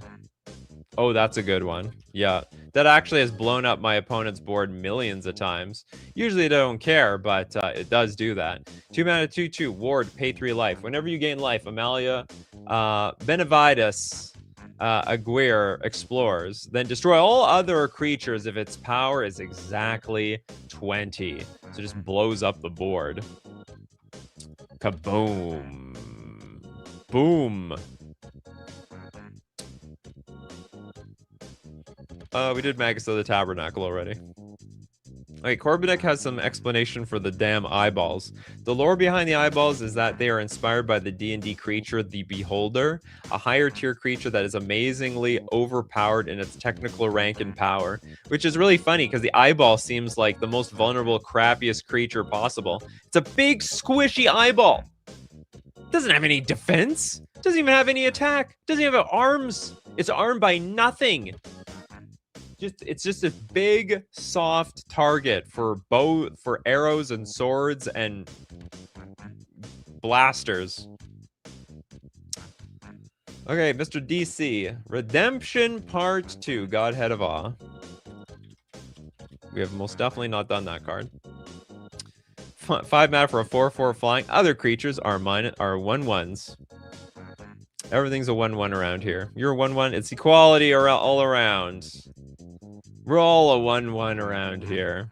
Oh, that's a good one. Yeah, that actually has blown up my opponent's board millions of times. Usually they don't care, but it does do that. 2 mana, 2/2, ward, pay 3 life. Whenever you gain life, Amalia, Benavides, Aguirre explores, then destroy all other creatures if its power is exactly 20. So it just blows up the board. Kaboom. Boom. We did Magus of the Tabernacle already. Okay, Corbinek has some explanation for the damn eyeballs. The lore behind the eyeballs is that they are inspired by the D&D creature, the Beholder, a higher tier creature that is amazingly overpowered in its technical rank and power, which is really funny because the eyeball seems like the most vulnerable, crappiest creature possible. It's a big, squishy eyeball. It doesn't have any defense. It doesn't even have any attack. It doesn't even have arms. It's armed by nothing. It's just a big, soft target for arrows and swords and blasters. Okay, Mr. DC. Redemption Part 2, Godhead of Awe. We have most definitely not done that card. 5 mana for a 4/4 flying. Other creatures are 1/1s. Everything's a 1/1 around here. You're a 1/1. It's equality all around. We're all a 1/1 around here.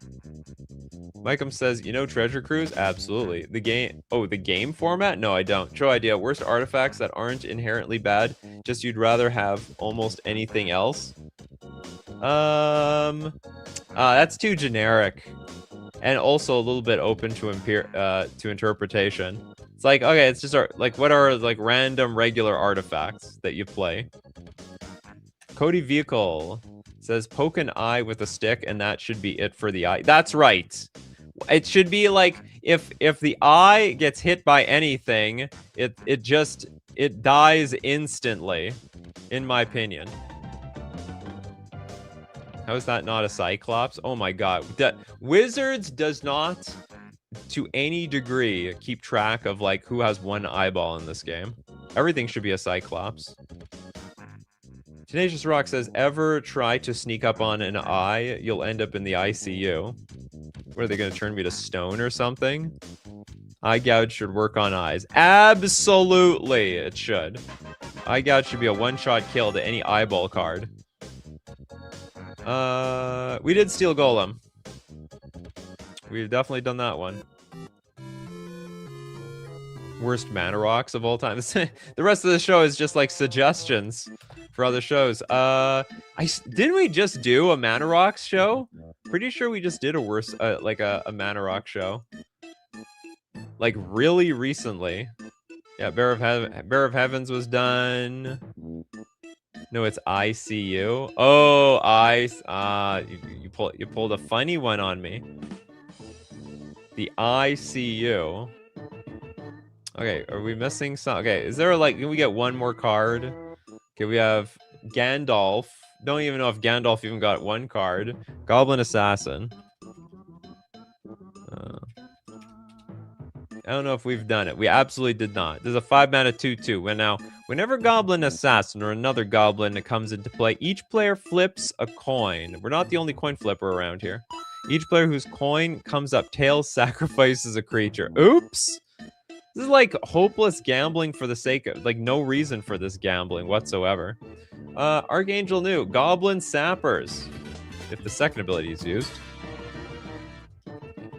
Mikeum says, you know Treasure Cruise? Absolutely. The game... Oh, the game format? No, I don't. Show idea. Worst artifacts that aren't inherently bad. Just you'd rather have almost anything else. That's too generic. And also a little bit open to interpretation. It's like, okay, it's just like, what are like random regular artifacts that you play? Cody Vehicle says poke an eye with a stick and that should be it for the eye. That's right. It should be like if the eye gets hit by anything, it dies instantly, in my opinion. How is that not a Cyclops? Oh my god. Wizards does not to any degree keep track of like who has one eyeball in this game. Everything should be a Cyclops. Tenacious Rock says, ever try to sneak up on an eye, you'll end up in the ICU. What, are they going to turn me to stone or something? Eye Gouge should work on eyes. Absolutely, it should. Eye Gouge should be a one-shot kill to any eyeball card. We did Steel Golem. We've definitely done that one. Worst mana rocks of all time. The rest of the show is just like suggestions for other shows. Didn't we just do a mana rocks show? Pretty sure we just did a worst like a mana rock show, like really recently. Yeah, Bear of Heavens was done. No, it's ICU. Oh, you pulled a funny one on me. The ICU. Okay, are we missing some? Okay, is there like, can we get one more card? Okay, we have Gandalf. Don't even know if Gandalf even got one card. Goblin Assassin. I don't know if we've done it. We absolutely did not. There's a 5-mana 2/2. And now, whenever Goblin Assassin or another Goblin that comes into play, each player flips a coin. We're not the only coin flipper around here. Each player whose coin comes up tails sacrifices a creature. Oops! This is like hopeless gambling for the sake of, like, no reason for this gambling whatsoever. Archangel New, Goblin Sappers. If the second ability is used.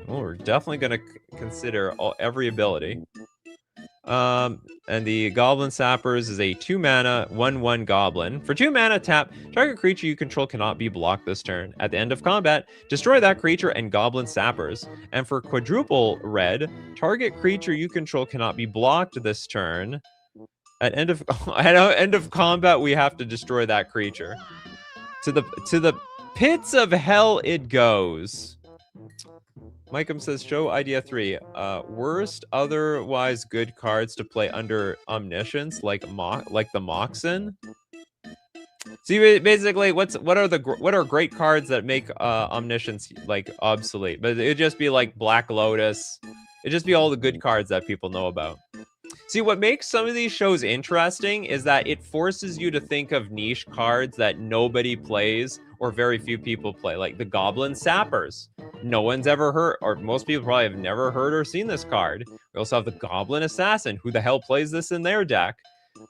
Well, we're definitely going to consider every ability. And the Goblin Sappers is a 2-mana, 1/1 Goblin. For 2 mana, tap. Target creature you control cannot be blocked this turn. At the end of combat, destroy that creature and Goblin Sappers. And for quadruple red, target creature you control cannot be blocked this turn. At end of combat, we have to destroy that creature. To the pits of hell it goes. Mikeum says, show idea 3. Worst otherwise good cards to play under Omniscience, like the Moxen. See, basically, what are great cards that make Omniscience like obsolete? But it'd just be like Black Lotus. It'd just be all the good cards that people know about. See, what makes some of these shows interesting is that it forces you to think of niche cards that nobody plays or very few people play, like the Goblin Sappers. No one's ever heard, or most people probably have never heard or seen this card. We also have the Goblin Assassin. Who the hell plays this in their deck?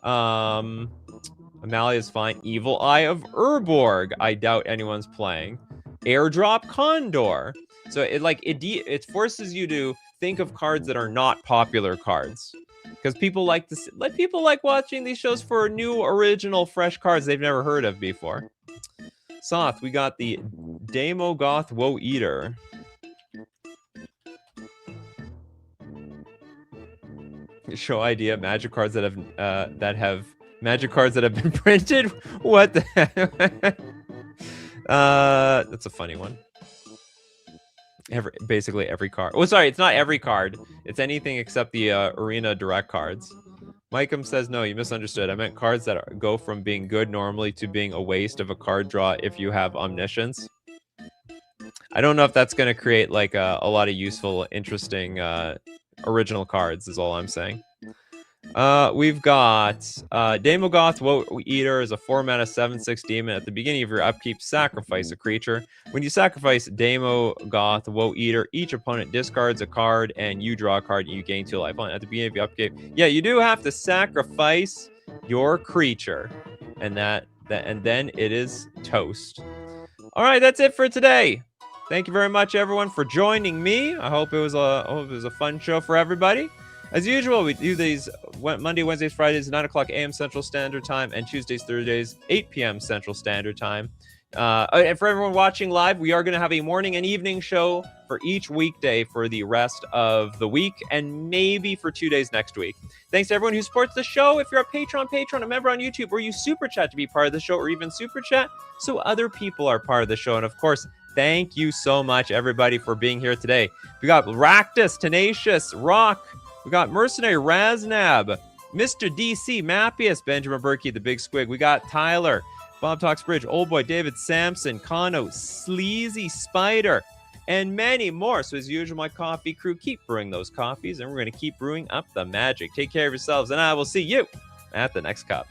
Amalia's fine. Evil Eye of Urborg. I doubt anyone's playing. Airdrop Condor. So it forces you to think of cards that are not popular cards. Because people like watching these shows for new, original, fresh cards they've never heard of before. Soth, we got the Damogoth Woe Eater. Show idea: magic cards that have magic cards that have been printed. What the heck? That's a funny one. Basically every card. Oh, sorry, it's not every card. It's anything except the Arena Direct cards. Mikeum says, no, you misunderstood. I meant cards that go from being good normally to being a waste of a card draw if you have Omniscience. I don't know if that's going to create like a lot of useful, interesting original cards is all I'm saying. We've got Damogoth Woe Eater is a 4-mana 7/6 demon. At the beginning of your upkeep, sacrifice a creature. When you sacrifice Damogoth Woe Eater, each opponent discards a card and you draw a card and you gain 2 life. At the beginning of your upkeep, yeah, you do have to sacrifice your creature, and then it is toast. All right, that's it for today. Thank you very much, everyone, for joining me. I hope it was a fun show for everybody. As usual, we do these Monday, Wednesdays, Fridays, 9 o'clock a.m. Central Standard Time, and Tuesdays, Thursdays, 8 p.m. Central Standard Time. And for everyone watching live, we are going to have a morning and evening show for each weekday for the rest of the week, and maybe for 2 days next week. Thanks to everyone who supports the show. If you're a patron, a member on YouTube, or you super chat to be part of the show, or even super chat so other people are part of the show. And of course, thank you so much, everybody, for being here today. We got Ractus, Tenacious, Rock. We got Mercenary, Raznab, Mr. DC, Mappius, Benjamin Berkey, the Big Squig. We got Tyler, Bob Talks Bridge, Old Boy, David Sampson, Kano, Sleazy Spider, and many more. So as usual, my coffee crew, keep brewing those coffees, and we're going to keep brewing up the magic. Take care of yourselves, and I will see you at the next cup.